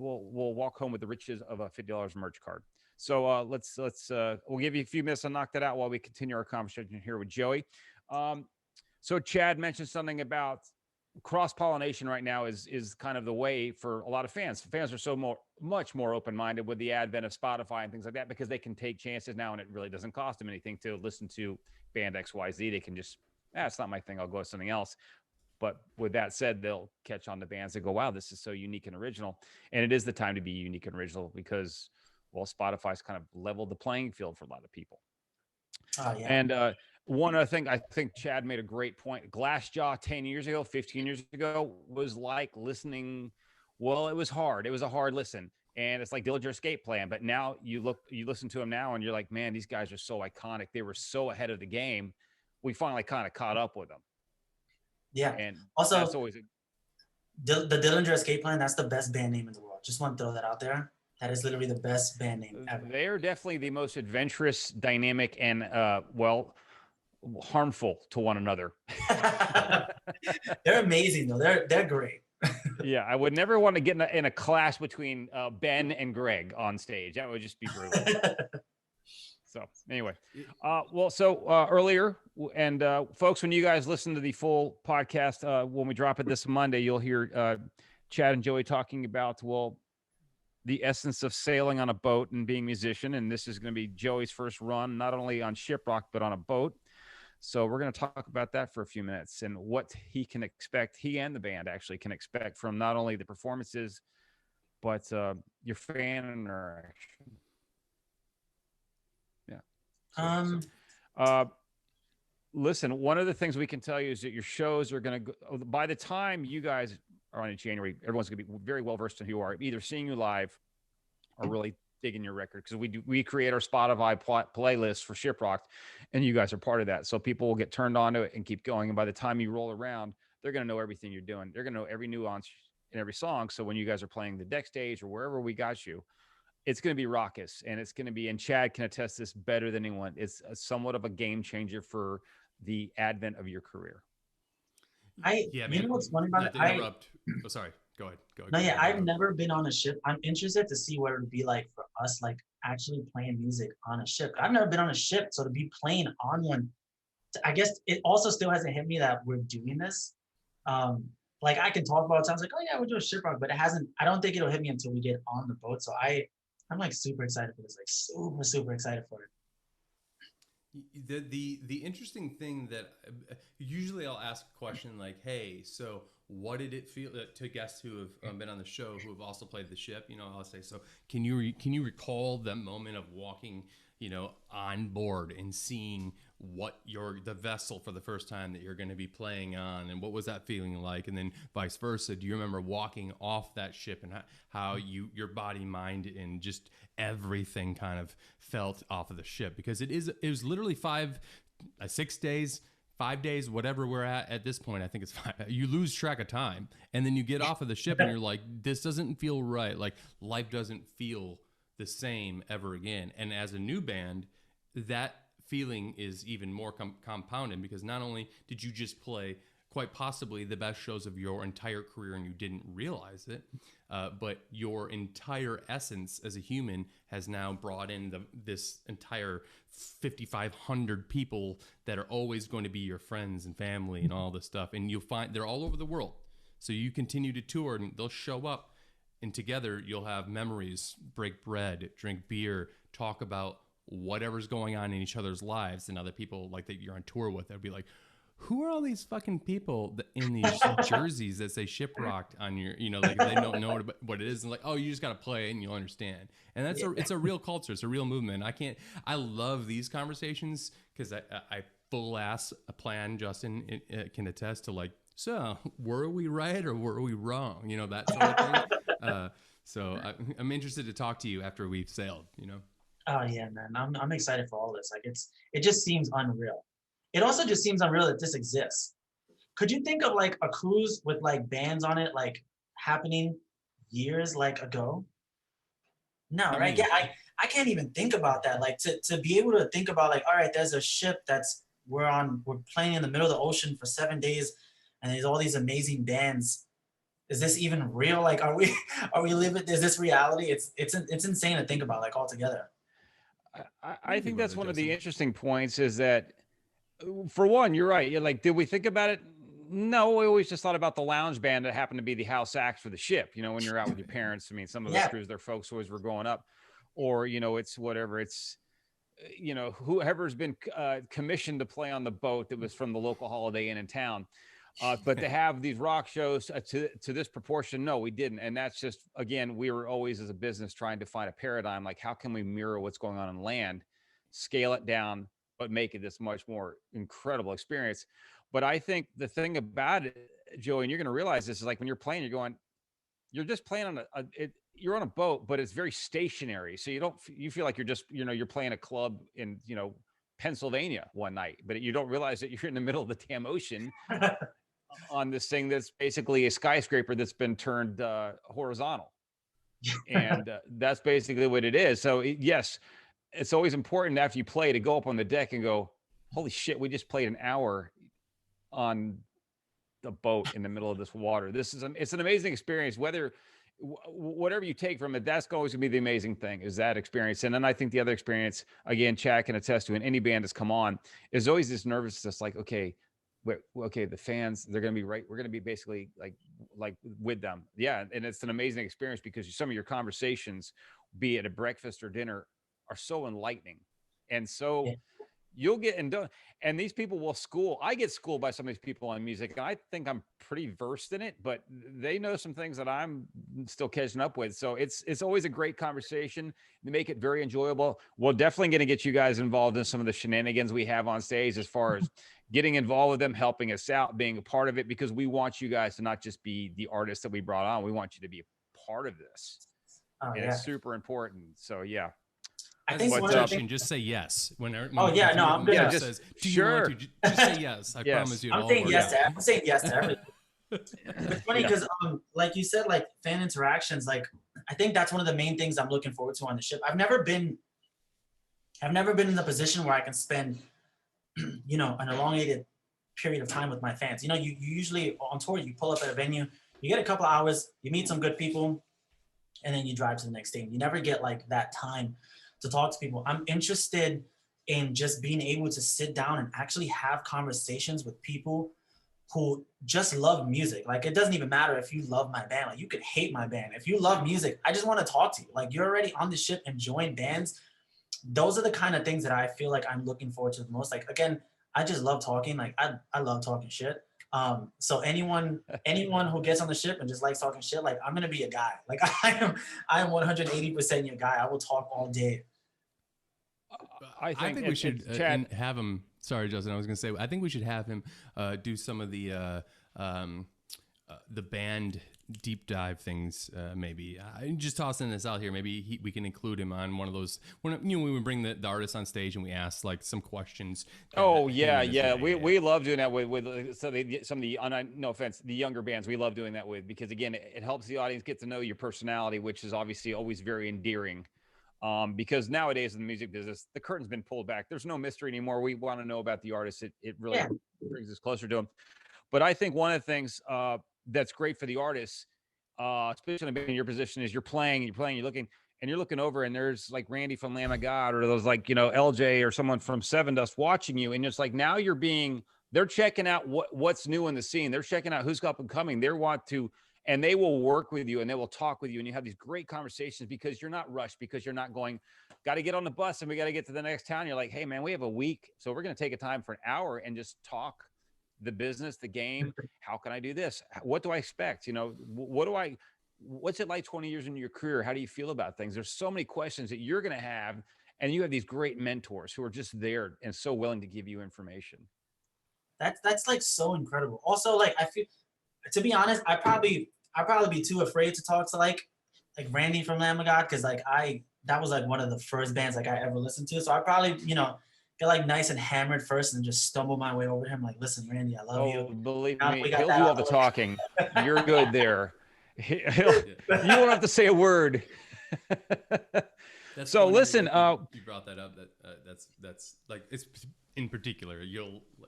[SPEAKER 1] walk home with the riches of a $50 merch card. So let's we'll give you a few minutes to knock that out while we continue our conversation here with Joey. So Chad mentioned something about cross-pollination right now is kind of the way for a lot of fans. Fans are much more open-minded with the advent of Spotify and things like that, because they can take chances now, and it really doesn't cost them anything to listen to band XYZ. They can just, it's not my thing, I'll go with something else. But with that said, they'll catch on to bands that go, wow, this is so unique and original. And it is the time to be unique and original because, well, Spotify's kind of leveled the playing field for a lot of people.
[SPEAKER 2] Oh, yeah.
[SPEAKER 1] And one other thing, I think Chad made a great point. Glassjaw 10 years ago, 15 years ago was like listening. Well, it was hard. It was a hard listen. And it's like Dillinger Escape Plan. But now you listen to them now and you're like, man, these guys are so iconic. They were so ahead of the game. We finally kind of caught up with them.
[SPEAKER 2] Yeah.
[SPEAKER 1] And
[SPEAKER 2] also,
[SPEAKER 1] that's always
[SPEAKER 2] the Dillinger Escape Plan, that's the best band name in the world. Just want to throw that out there. That is literally the best band name ever.
[SPEAKER 1] They are definitely the most adventurous, dynamic, and harmful to one another.
[SPEAKER 2] They're amazing though. They're great.
[SPEAKER 1] Yeah, I would never want to get in a clash between Ben and Greg on stage. That would just be brutal. So anyway, earlier, and folks, when you guys listen to the full podcast, when we drop it this Monday, you'll hear Chad and Joey talking about, the essence of sailing on a boat and being a musician. And this is going to be Joey's first run, not only on ShipRocked, but on a boat. So we're going to talk about that for a few minutes and what he can expect, he and the band actually can expect from not only the performances, but your fan interaction. Yeah. Listen, one of the things we can tell you is that your shows are going to go, by the time you guys are on in January, everyone's going to be very well versed in who you are, either seeing you live or really digging your record, because we create our Spotify playlist for ShipRocked, and you guys are part of that. So people will get turned on to it and keep going. And by the time you roll around, they're going to know everything you're doing. They're going to know every nuance in every song. So when you guys are playing the deck stage or wherever we got you, it's going to be raucous, and it's going to be, and Chad can attest this better than anyone, it's somewhat of a game changer for the advent of your career.
[SPEAKER 2] You know what's funny about it?
[SPEAKER 3] Oh, sorry. Go ahead.
[SPEAKER 2] I've never been on a ship. I'm interested to see what it would be like for us, like actually playing music on a ship. I've never been on a ship, so to be playing on one, I guess it also still hasn't hit me that we're doing this. Like I can talk about it, sounds like, oh yeah, we're doing ShipRocked, but it hasn't. I don't think it'll hit me until we get on the boat. So I'm like super excited for this, like super excited for it.
[SPEAKER 3] The interesting thing that usually I'll ask a question like, hey, so what did it feel to guests who have been on the show who have also played the ship? I'll say, so can you recall that moment of walking, on board and seeing what the vessel for the first time that you're going to be playing on, and what was that feeling like? And then vice versa, do you remember walking off that ship and how your body, mind, and just everything kind of felt off of the ship? Because it was literally 6 days, 5 days, whatever we're at this point, I think it's 5. You lose track of time, and then you get off of the ship and you're like, this doesn't feel right. Like life doesn't feel the same ever again. And as a new band, that feeling is even more compounded, because not only did you just play quite possibly the best shows of your entire career and you didn't realize it, but your entire essence as a human has now brought in this entire 5,500 people that are always going to be your friends and family and all this stuff. And you'll find they're all over the world. So you continue to tour and they'll show up, and together you'll have memories, break bread, drink beer, talk about whatever's going on in each other's lives, and other people like that you're on tour with. They'll be like, who are all these fucking people in these jerseys that say ShipRocked on your, like they don't know what it is. And like, oh, you just got to play and you'll understand. And that's it's a real culture. It's a real movement. I love these conversations because I full ass plan, Justin can attest to, like, so were we right or were we wrong? That sort of thing. So I'm interested to talk to you after we've sailed,
[SPEAKER 2] Oh yeah, man. I'm excited for all this. Like it just seems unreal. It also just seems unreal that this exists. Could you think of like a cruise with like bands on it, like happening years like ago? No, right? Yeah, I can't even think about that. Like to be able to think about like, all right, there's a ship we're playing in the middle of the ocean for 7 days, and there's all these amazing bands. Is this even real? Like, are we living? Is this reality? It's insane to think about, like, altogether.
[SPEAKER 1] I think that's one of the interesting points is that, for one, you're right. You're like, did we think about it? No, we always just thought about the lounge band that happened to be the house act for the ship. When you're out with your parents. I mean, some of the crews, their folks always were growing up, or it's whatever. It's whoever's been commissioned to play on the boat that was from the local Holiday Inn in town. But to have these rock shows to this proportion, no, we didn't. And that's just, again, we were always as a business trying to find a paradigm, like how can we mirror what's going on land, scale it down, but make it this much more incredible experience. But I think the thing about it, Joey, and you're going to realize this, is like when you're playing, you're just playing on you're on a boat, but it's very stationary. So you feel like you're just, you're playing a club in, Pennsylvania one night, but you don't realize that you're in the middle of the damn ocean on this thing that's basically a skyscraper that's been turned horizontal. And that's basically what it is. So yes, it's always important after you play to go up on the deck and go, holy shit, we just played an hour on the boat in the middle of this water. It's an amazing experience. Whatever you take from it, that's always gonna be the amazing thing, is that experience. And then I think the other experience, again, Chad can attest to, in any band that's come on, is always this nervousness, like, okay, the fans, they're going to be right. We're going to be basically like with them. Yeah. And it's an amazing experience because some of your conversations, be it a breakfast or dinner, are so enlightening. And so you'll get, and these people will I get schooled by some of these people on music, and I think I'm pretty versed in it, but they know some things that I'm still catching up with. So it's always a great conversation to make it very enjoyable. We're definitely going to get you guys involved in some of the shenanigans we have on stage, as far as getting involved with them, helping us out, being a part of it, because we want you guys to not just be the artists that we brought on. We want you to be a part of this. It's super important. So yeah.
[SPEAKER 2] I think
[SPEAKER 3] just say yes. I'm
[SPEAKER 2] just
[SPEAKER 3] say yes. I promise you.
[SPEAKER 2] I'm saying yes to everything. It's funny because, like you said, like fan interactions. Like I think that's one of the main things I'm looking forward to on the ship. I've never been in the position where I can spend, an elongated period of time with my fans. You usually on tour, you pull up at a venue, you get a couple of hours, you meet some good people, and then you drive to the next thing. You never get like that time to talk to people. I'm interested in just being able to sit down and actually have conversations with people who just love music. Like, it doesn't even matter if you love my band. Like, you could hate my band. If you love music, I just want to talk to you. Like, you're already on the ship enjoying bands. Those are the kind of things that I feel like I'm looking forward to the most. Like, again, I just love talking. Like, I love talking shit. So anyone who gets on the ship and just likes talking shit, like, I'm going to be a guy. Like, I am 180% your guy. I will talk all day.
[SPEAKER 3] I think we should have him. Sorry, Justin. I was going to say, I think we should have him do some of the band deep dive things, maybe. Just tossing this out here. Maybe we can include him on one of those when we bring the artist on stage and we ask like some questions.
[SPEAKER 1] Oh yeah. We love doing that with some of the no offense, the younger bands. We love doing that with, because again, it helps the audience get to know your personality, which is obviously always very endearing. Because nowadays in the music business, the curtain's been pulled back. There's no mystery anymore. We want to know about the artist. It really brings us closer to them. But I think one of the things that's great for the artists, especially in your position, is you're looking over, and there's like Randy from Lamb of God, or those like, LJ or someone from Seven Dust watching you. And it's like, now they're checking out what's new in the scene. They're checking out who's up and coming. And they will work with you and they will talk with you. And you have these great conversations because you're not rushed, because you're not going, got to get on the bus and we got to get to the next town. You're like, hey man, we have a week. So we're going to take a time for an hour and just talk the business, the game. How can I do this? What do I expect? What's it like 20 years into your career? How do you feel about things? There's so many questions that you're going to have. And you have these great mentors who are just there and so willing to give you information.
[SPEAKER 2] That's like so incredible. Also, like, I feel, to be honest, I'd probably be too afraid to talk to like Randy from Lamb of God, because like that was like one of the first bands like I ever listened to. So I probably get like nice and hammered first and just stumble my way over him like, listen, Randy, I love you.
[SPEAKER 1] Believe me, he'll do all the talking. You're good there. You won't have to say a word. So listen,
[SPEAKER 3] you brought that up. That's like, it's in particular.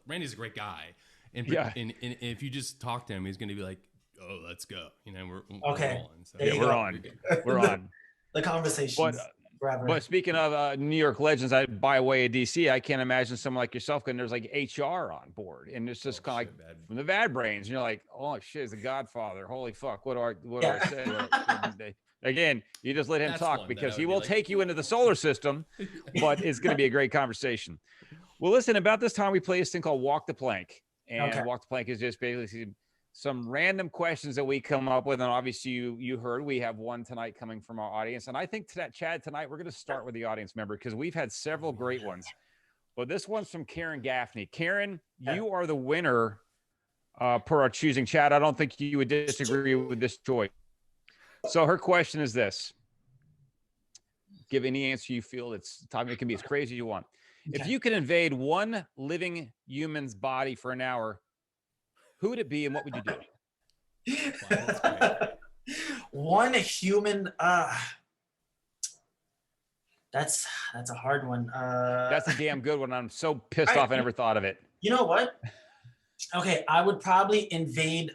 [SPEAKER 3] Randy's a great guy. And if you just talk to him, he's going to be like, "Oh, let's go." We're
[SPEAKER 2] okay.
[SPEAKER 3] rolling, so.
[SPEAKER 1] We're on. We're on.
[SPEAKER 2] The conversation.
[SPEAKER 1] But speaking of New York legends, by way of DC, I can't imagine someone like yourself, and there's like HR on board, and it's just kind of like from the Bad Brains, and you're like, "Oh shit, it's the Godfather! Holy fuck! What do I say?" Again, you just let him talk, because he will take you into the solar system, but it's going to be a great conversation. Well, listen, about this time we play this thing called Walk the Plank. And Walk the Plank is just basically some random questions that we come up with. And obviously you heard we have one tonight coming from our audience. And I think Chad, tonight we're going to start with the audience member, because we've had several great ones. But this one's from Karen Gaffney. Karen, you are the winner per our choosing. Chad, I don't think you would disagree with this choice. So her question is this. Give any answer you feel. It's time. It can be as crazy as you want. If you could invade one living human's body for an hour, who would it be and what would you do?
[SPEAKER 2] One human, that's a hard one.
[SPEAKER 1] That's a damn good one. I'm so pissed off I never thought of it.
[SPEAKER 2] You know what? Okay, I would probably invade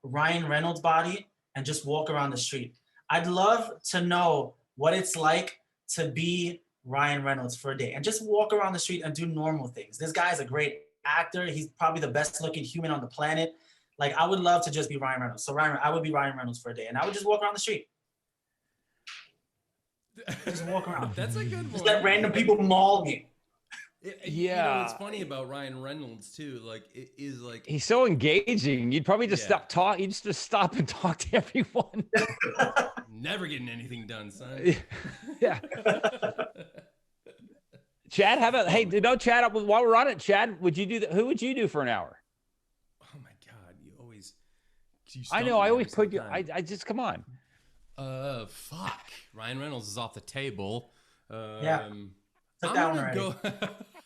[SPEAKER 2] Ryan Reynolds' body and just walk around the street. I'd love to know what it's like to be Ryan Reynolds for a day and just walk around the street and do normal things. This guy's a great actor. He's probably the best looking human on the planet. Like, I would love to just be Ryan Reynolds. So I would be Ryan Reynolds for a day, and I would just walk around the street. Just walk around.
[SPEAKER 3] That's a good one.
[SPEAKER 2] Just let random people maul me.
[SPEAKER 3] It's funny about Ryan Reynolds too. Like, it is like,
[SPEAKER 1] he's so engaging. You'd probably just stop talking. You'd just stop and talk to everyone.
[SPEAKER 3] Never getting anything done, son.
[SPEAKER 1] Yeah. Chad, how about, Chad, while we're on it, Chad, who would you do for an hour?
[SPEAKER 3] Oh my God.
[SPEAKER 1] I know. I always put you, I just, come on.
[SPEAKER 3] Fuck. Ryan Reynolds is off the table.
[SPEAKER 2] Yeah.
[SPEAKER 3] I'm gonna go.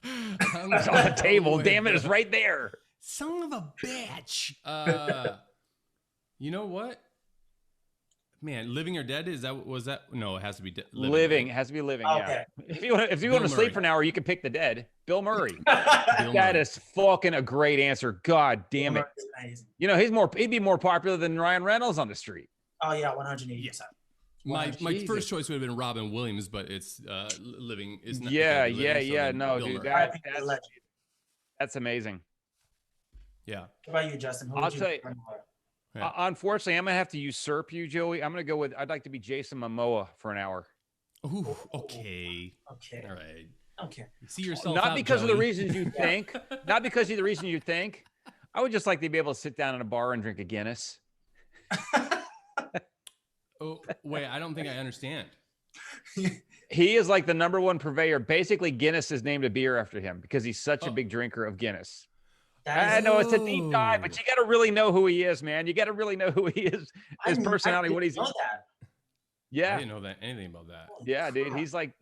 [SPEAKER 1] It's on the table. Damn it, it's right there.
[SPEAKER 3] Son of a bitch. You know what? Man, living or dead? Was that? No, it has to be
[SPEAKER 1] living. It has to be living. Okay. Yeah. If you want to sleep for an hour, you can pick the dead. Bill Murray. That is fucking a great answer. God damn it. He'd be more popular than Ryan Reynolds on the street.
[SPEAKER 2] Oh yeah, 180%.
[SPEAKER 3] My first choice would have been Robin Williams, but it's living. Is not.
[SPEAKER 1] Yeah. No, dude, that's amazing.
[SPEAKER 3] Yeah.
[SPEAKER 2] What about you, Justin?
[SPEAKER 1] I'll tell you. Unfortunately, I'm gonna have to usurp you, Joey. I'm gonna go with. I'd like to be Jason Momoa for an hour.
[SPEAKER 3] Ooh, okay. All right.
[SPEAKER 2] Okay.
[SPEAKER 3] See yourself.
[SPEAKER 1] Not
[SPEAKER 3] out,
[SPEAKER 1] because
[SPEAKER 3] Joey.
[SPEAKER 1] of the reasons you think. Not because of the reason you think. I would just like to be able to sit down in a bar and drink a Guinness.
[SPEAKER 3] Oh wait, I don't think I understand.
[SPEAKER 1] He is like the #1 purveyor. Basically, Guinness is named a beer after him because he's such a big drinker of Guinness. I know it's a deep dive, but you got to really know who he is, man. You got to really know who he is, his personality, what he's.
[SPEAKER 2] Know that.
[SPEAKER 1] Yeah,
[SPEAKER 3] I didn't know anything about that.
[SPEAKER 1] Yeah, dude, he's like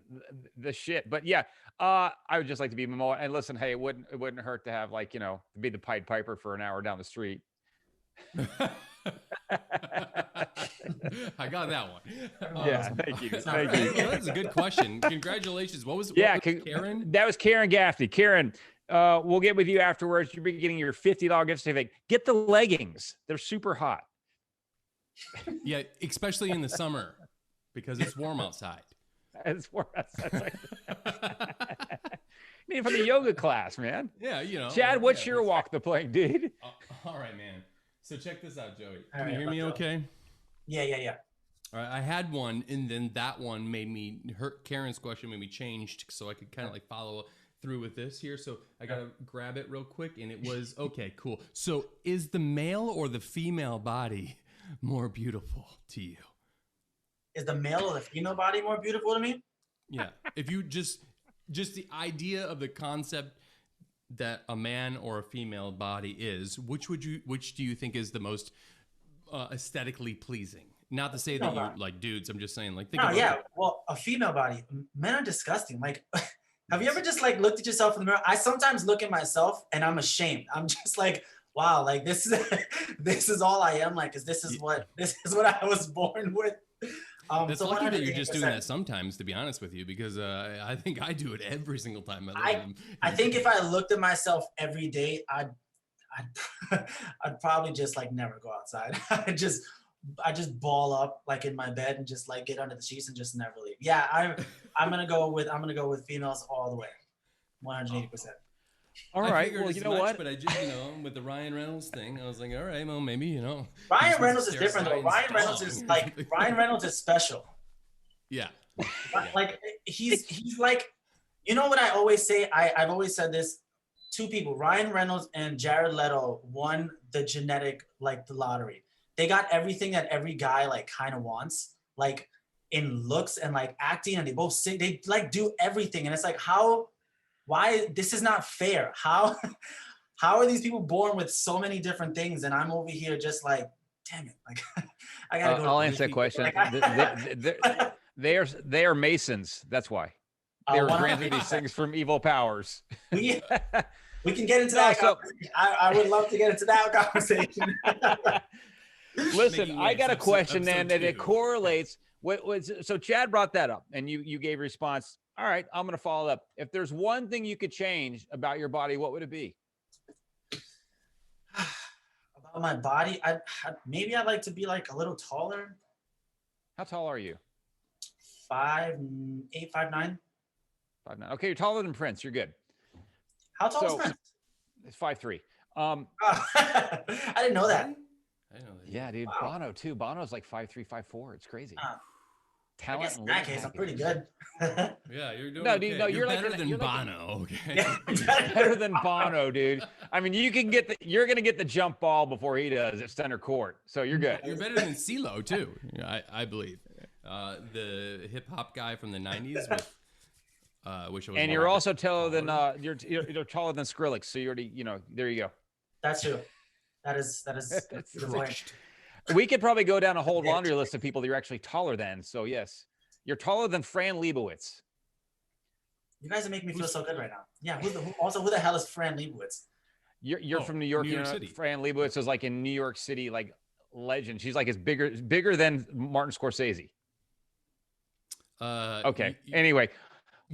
[SPEAKER 1] the shit. But yeah, I would just like to be more. And listen, hey, it wouldn't hurt to have like be the Pied Piper for an hour down the street.
[SPEAKER 3] I got that one.
[SPEAKER 1] Yeah, thank you.
[SPEAKER 3] Well, that's a good question. Congratulations. What was Karen?
[SPEAKER 1] That was Karen Gaffney. Karen, we'll get with you afterwards. You'll be getting your $50 gift certificate. Get the leggings. They're super hot.
[SPEAKER 3] Yeah, especially in the summer because it's warm outside.
[SPEAKER 1] It's warm outside. I mean, from the yoga class, man.
[SPEAKER 3] Yeah,
[SPEAKER 1] Chad, what's your walk the plank, dude?
[SPEAKER 3] All right, man. So check this out, Joey. Can you hear me okay?
[SPEAKER 2] Yeah.
[SPEAKER 3] All right, I had one, and then that one made me Karen's question made me change, so I could kind of like follow through with this here. So I gotta grab it real quick, and it was okay, cool. So is the male or the female body more beautiful to you?
[SPEAKER 2] Is the male or the female body more beautiful to me?
[SPEAKER 3] Yeah, if you just the idea of the concept that a man or a female body is, which do you think is the most aesthetically pleasing? Not to say that you like dudes. I'm just saying, like, think about it.
[SPEAKER 2] Well, a female body. Men are disgusting. Like, have you ever just like looked at yourself in the mirror? I sometimes look at myself and I'm ashamed. I'm just like, wow, like this is all I am. Like, this is what I was born with.
[SPEAKER 3] It's lucky that you're just doing that sometimes, to be honest with you, because I think I do it every single time.
[SPEAKER 2] I think if I looked at myself every day, I'd probably just like never go outside. I just ball up like in my bed and just like get under the sheets and just never leave. Yeah, I'm gonna go with females all the way, 180%.
[SPEAKER 1] All right. Well, you know what?
[SPEAKER 3] But I just with the Ryan Reynolds thing, I was like, all right, well, maybe
[SPEAKER 2] Ryan Reynolds is different though. Ryan Reynolds is special.
[SPEAKER 3] Yeah.
[SPEAKER 2] Like he's like, you know what I always say? I've always said this. Two people, Ryan Reynolds and Jared Leto, won the genetic the lottery. They got everything that every guy like kind of wants, like in looks and like acting, and they both sing. They like do everything, and it's like why this is not fair? How are these people born with so many different things, and I'm over here just like, damn it, like I gotta go.
[SPEAKER 1] I'll answer that question. They are Masons. That's why they were granted these things from evil powers.
[SPEAKER 2] We can get into that. I would love to get into that conversation.
[SPEAKER 1] Listen, I got a question then that it correlates. So Chad brought that up, and you gave a response. All right, I'm going to follow up. If there's one thing you could change about your body, what would it be?
[SPEAKER 2] About my body, maybe I'd like to be like a little taller.
[SPEAKER 1] How tall are you?
[SPEAKER 2] 5'8", 5'9".
[SPEAKER 1] 5'9". Okay, you're taller than Prince. You're good.
[SPEAKER 2] How tall is Prince?
[SPEAKER 1] It's 5'3".
[SPEAKER 2] I didn't know that.
[SPEAKER 3] I know that.
[SPEAKER 1] Yeah, dude.
[SPEAKER 2] Wow.
[SPEAKER 1] Bono too. Bono's like 5'3", 5'4". It's crazy. Talent.
[SPEAKER 2] I guess in that case, I'm pretty good.
[SPEAKER 3] Yeah, you're doing
[SPEAKER 1] no, dude, no,
[SPEAKER 3] you're
[SPEAKER 1] like
[SPEAKER 3] better than Bono. Okay.
[SPEAKER 1] Better than Bono, dude. I mean, you're gonna get the jump ball before he does at center court, so you're good.
[SPEAKER 3] You're better than CeeLo too. I believe. The hip hop guy from the '90s. Wish I was.
[SPEAKER 1] And you're also taller than you're taller than Skrillex, so you already there you go.
[SPEAKER 2] That's true. That is the point.
[SPEAKER 1] We could probably go down a whole laundry list of people that you're actually taller than. So yes, you're taller than Fran Lebowitz.
[SPEAKER 2] You guys are making me feel so good right now. Yeah. Who the hell is Fran Lebowitz?
[SPEAKER 1] You're from New York.
[SPEAKER 3] New York City.
[SPEAKER 1] Fran Lebowitz was like in New York City, like legend. She's like bigger than Martin Scorsese. Okay. Anyway,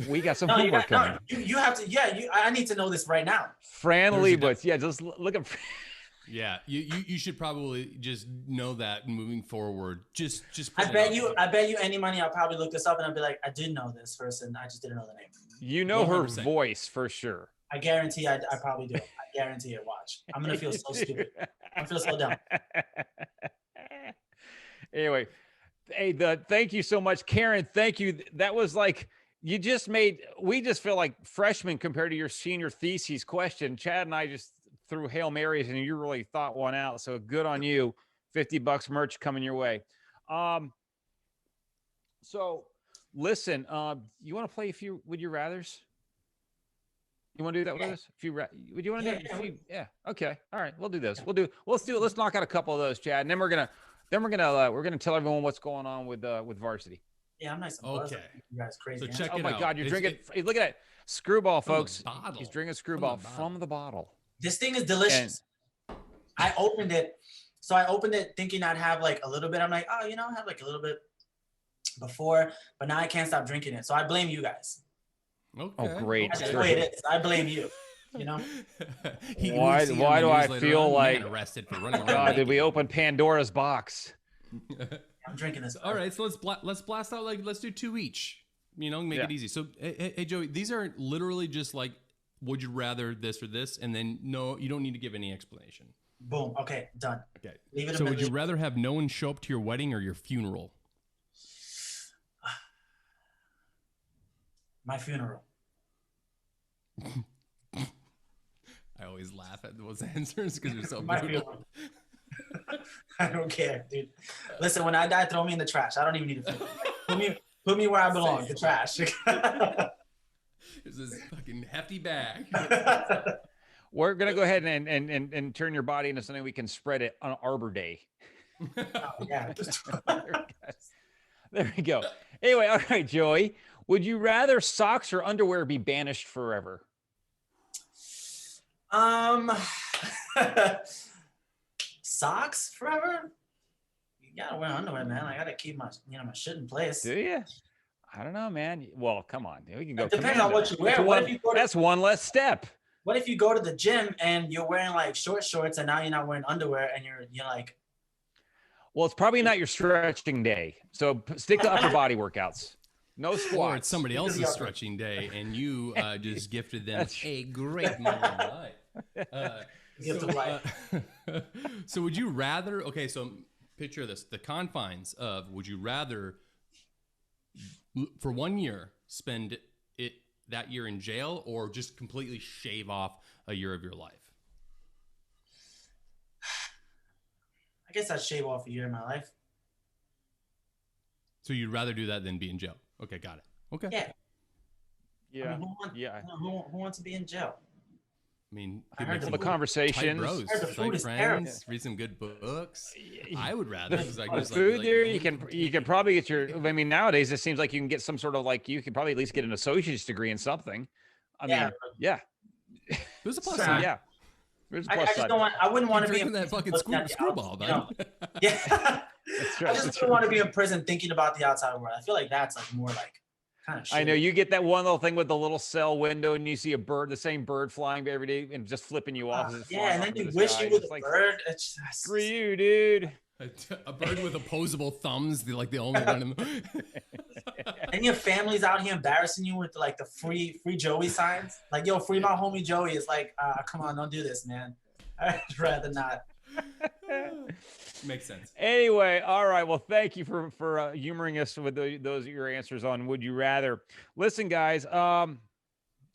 [SPEAKER 1] we got some homework coming.
[SPEAKER 2] You have to. Yeah. I need to know this right now.
[SPEAKER 1] Fran Lebowitz. Yeah. Just look at.
[SPEAKER 3] Yeah, you should probably just know that moving forward. Just
[SPEAKER 2] I bet you any money I'll probably look this up and I'll be like, I did know this person, I just didn't know the name.
[SPEAKER 1] You know 100%. Her voice for sure.
[SPEAKER 2] I guarantee I probably do. I guarantee it. Watch. I'm gonna feel so stupid. I feel so dumb.
[SPEAKER 1] Anyway, hey, thank you so much, Karen. Thank you. That was like we just feel like freshmen compared to your senior thesis question. Chad and I just threw Hail Marys and you really thought one out. So good on you. $50 merch coming your way. So listen, you want to play a few Would You Rathers? You want to do that with us? Would you want to do
[SPEAKER 2] Yeah,
[SPEAKER 1] it? Yeah. Okay. All right. We'll do this. Let's knock out a couple of those, Chad, and then we're gonna tell everyone what's going on with Varsity.
[SPEAKER 2] Yeah, I'm nice and buzzed.
[SPEAKER 3] Okay.
[SPEAKER 2] You guys crazy.
[SPEAKER 3] So check
[SPEAKER 1] Oh
[SPEAKER 3] it
[SPEAKER 1] my
[SPEAKER 3] out.
[SPEAKER 1] God, you're drinking. Look at that Skrewball, folks.
[SPEAKER 3] bottle.
[SPEAKER 1] He's drinking Skrewball from the bottle.
[SPEAKER 2] This thing is delicious. I opened it. So I opened it thinking I'd have like a little bit. I'm like, oh, I have like a little bit before, but now I can't stop drinking it. So I blame you guys.
[SPEAKER 3] Okay.
[SPEAKER 1] Oh, great.
[SPEAKER 2] That's the way it is. I blame you.
[SPEAKER 1] Why do I feel like
[SPEAKER 3] arrested for running around?
[SPEAKER 1] God, did we open Pandora's box?
[SPEAKER 2] I'm drinking this.
[SPEAKER 3] All right, so let's blast out let's do 2 each. Make it easy. So hey Joey, these are literally just like, would you rather this or this, and then no, you don't need to give any explanation.
[SPEAKER 2] Boom. Okay, done.
[SPEAKER 3] Okay.
[SPEAKER 2] Leave it.
[SPEAKER 3] So would you rather have no one show up to your wedding or your funeral?
[SPEAKER 2] My funeral.
[SPEAKER 3] I always laugh at those answers because they're so
[SPEAKER 2] My
[SPEAKER 3] brutal.
[SPEAKER 2] I don't care, dude. Listen, when I die, throw me in the trash. I don't even need a funeral. Put me where I belong, the trash.
[SPEAKER 3] There's this fucking hefty bag.
[SPEAKER 1] We're gonna go ahead and turn your body into something we can spread it on Arbor Day.
[SPEAKER 2] Oh, yeah.
[SPEAKER 1] There we go. Anyway, all right, Joey. Would you rather socks or underwear be banished forever?
[SPEAKER 2] Socks forever? You gotta wear underwear, man. I gotta keep my my shit in place.
[SPEAKER 1] Do you? I don't know, man. Well, come on. We can go.
[SPEAKER 2] It depends on what you wear.
[SPEAKER 1] That's one less step.
[SPEAKER 2] What if you go to the gym and you're wearing like short shorts and now you're not wearing underwear and you're like?
[SPEAKER 1] Well, it's probably not your stretching day. So stick to upper body workworkouts. No squats.
[SPEAKER 3] Or it's somebody else's stretching day and you just gifted them a great moment of life. So would you rather, okay, so picture this, the confines of, would you rather for 1 year spend that year in jail or just completely shave off a year of your life?
[SPEAKER 2] I guess I'd shave off a year of my life.
[SPEAKER 3] So you'd rather do that than be in jail? Okay, got it. Okay.
[SPEAKER 2] Yeah.
[SPEAKER 1] Yeah.
[SPEAKER 2] Who wants to be in jail?
[SPEAKER 3] I mean,
[SPEAKER 2] I heard
[SPEAKER 1] the conversations,
[SPEAKER 2] the food is
[SPEAKER 3] friends, read some good books. I would rather.
[SPEAKER 1] Food there, you can probably get your. I mean, nowadays it seems like you can get some sort of you can probably at least get an associate's degree in something. I mean, yeah.
[SPEAKER 3] There's a plus side.
[SPEAKER 1] Yeah. There's a plus side.
[SPEAKER 2] I wouldn't want to be in
[SPEAKER 3] that fucking Skrewball, man.
[SPEAKER 2] Yeah. I just don't want to be in prison thinking about the outside world. I feel like that's more kind of shit.
[SPEAKER 1] I know you get that one little thing with the little cell window and you see the same bird flying every day and just flipping you off.
[SPEAKER 2] Yeah, and then you wish you were the bird. It's just,
[SPEAKER 1] screw you, dude.
[SPEAKER 3] A bird with opposable thumbs, the only one in the...
[SPEAKER 2] And your family's out here embarrassing you with the free Joey signs. Like, yo, free my homie Joey. It's like, come on, don't do this, man. I'd rather not.
[SPEAKER 3] Makes sense.
[SPEAKER 1] Anyway, all right. Well, thank you for humoring us with those your answers on Would You Rather. Listen, guys,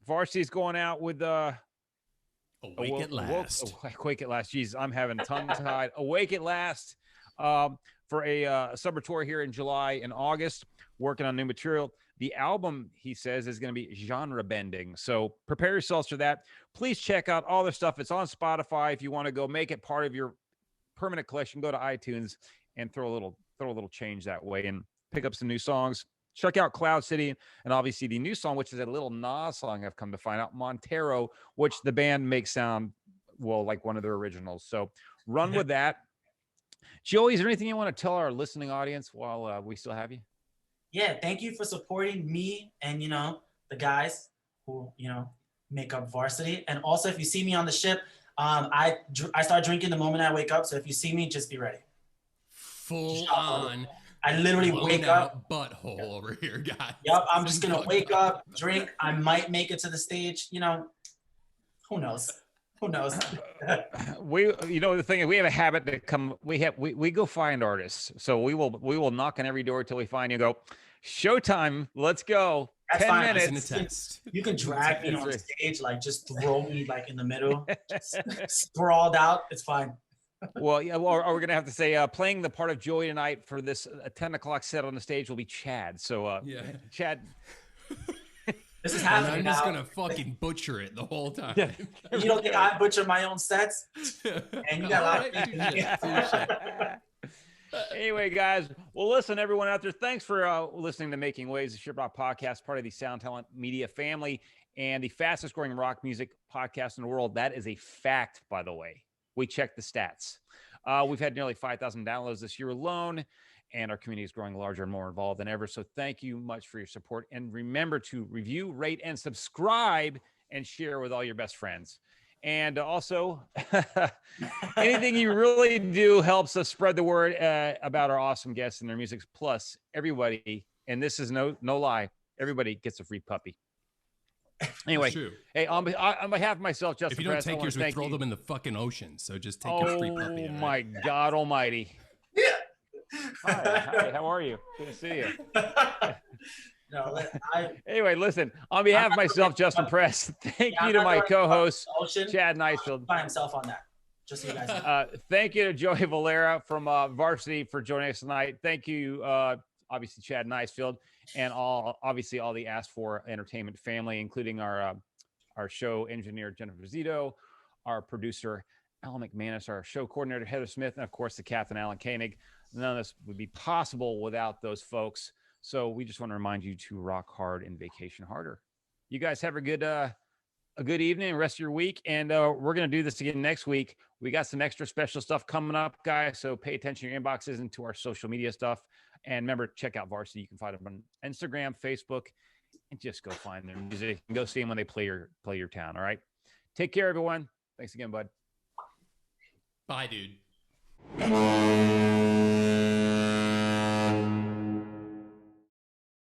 [SPEAKER 1] Varsity's going out with
[SPEAKER 3] Awake at Last.
[SPEAKER 1] Awake at Last. Jesus, I'm having tongue-tied. Awake at Last for a summer tour here in July and August, working on new material. The album, he says, is going to be genre bending. So prepare yourselves for that. Please check out all their stuff. It's on Spotify. If you want to go make it part of your permanent collection, go to iTunes and throw a little change that way and pick up some new songs. Check out Cloud City and obviously the new song, which is a little Nas song I've come to find out, Montero, which the band makes sound like one of their originals. So run with that. Joey, is there anything you want to tell our listening audience while we still have you?
[SPEAKER 2] Yeah, thank you for supporting me and the guys who make up Varsity. And also, if you see me on the ship, I start drinking the moment I wake up. So if you see me, just be ready.
[SPEAKER 3] Full on.
[SPEAKER 2] I literally wake up.
[SPEAKER 3] Butthole over here, guys.
[SPEAKER 2] Yep, I'm just gonna wake up, drink. I might make it to the stage. Who knows? Who knows?
[SPEAKER 1] The thing is, we have a habit to come. We go find artists. So we will knock on every door till we find you. Go, showtime. Let's go.
[SPEAKER 2] That's
[SPEAKER 1] 10
[SPEAKER 2] fine.
[SPEAKER 1] minutes.
[SPEAKER 2] You can drag me on stage, just throw me in the middle, sprawled out. It's fine.
[SPEAKER 1] Well, yeah. Or we're gonna have to say playing the part of Joey tonight for this 10 o'clock set on the stage will be Chad. So
[SPEAKER 3] yeah,
[SPEAKER 1] Chad.
[SPEAKER 2] This is
[SPEAKER 3] And
[SPEAKER 2] happening
[SPEAKER 3] I'm just
[SPEAKER 2] now.
[SPEAKER 3] gonna fucking butcher it the whole time.
[SPEAKER 1] Yeah.
[SPEAKER 2] You don't think I butcher my own sets? And you got a lot of
[SPEAKER 1] Anyway, guys, well, listen, everyone out there, thanks for listening to Making Waves, the ShipRocked podcast, part of the Sound Talent Media family and the fastest growing rock music podcast in the world. That is a fact, by the way. We checked the stats. We've had nearly 5,000 downloads this year alone, and our community is growing larger and more involved than ever. So thank you much for your support. And remember to review, rate, and subscribe and share with all your best friends. And also, anything you really do helps us spread the word about our awesome guests and their music. Plus, everybody, and this is no lie, everybody gets a free puppy. Anyway, hey, on behalf of myself, Justin,
[SPEAKER 3] if you don't
[SPEAKER 1] Press,
[SPEAKER 3] take yours, we throw them in the fucking ocean. So just take your free puppy.
[SPEAKER 1] Oh my God Almighty! Hi, how are you? Good to see you.
[SPEAKER 2] No,
[SPEAKER 1] Anyway, listen, on behalf of myself, Justin Press, thank you to my co-host, Chad Nicefeld.
[SPEAKER 2] By himself on that, just so you guys know.
[SPEAKER 1] Thank you to Joey Valera from VRSTY for joining us tonight. Thank you, obviously, Chad Nicefeld, and all the Ask For Entertainment family, including our show engineer, Jennifer Zito, our producer, Alan McManus, our show coordinator, Heather Smith, and, of course, the Captain, Alan Koenig. None of this would be possible without those folks. So we just want to remind you to rock hard and vacation harder. You guys have a good evening and rest of your week. And we're going to do this again next week. We got some extra special stuff coming up, guys. So pay attention to your inboxes and to our social media stuff. And remember, check out VRSTY. You can find them on Instagram, Facebook, and just go find their music and go see them when they play your town. All right. Take care, everyone. Thanks again, bud.
[SPEAKER 3] Bye, dude.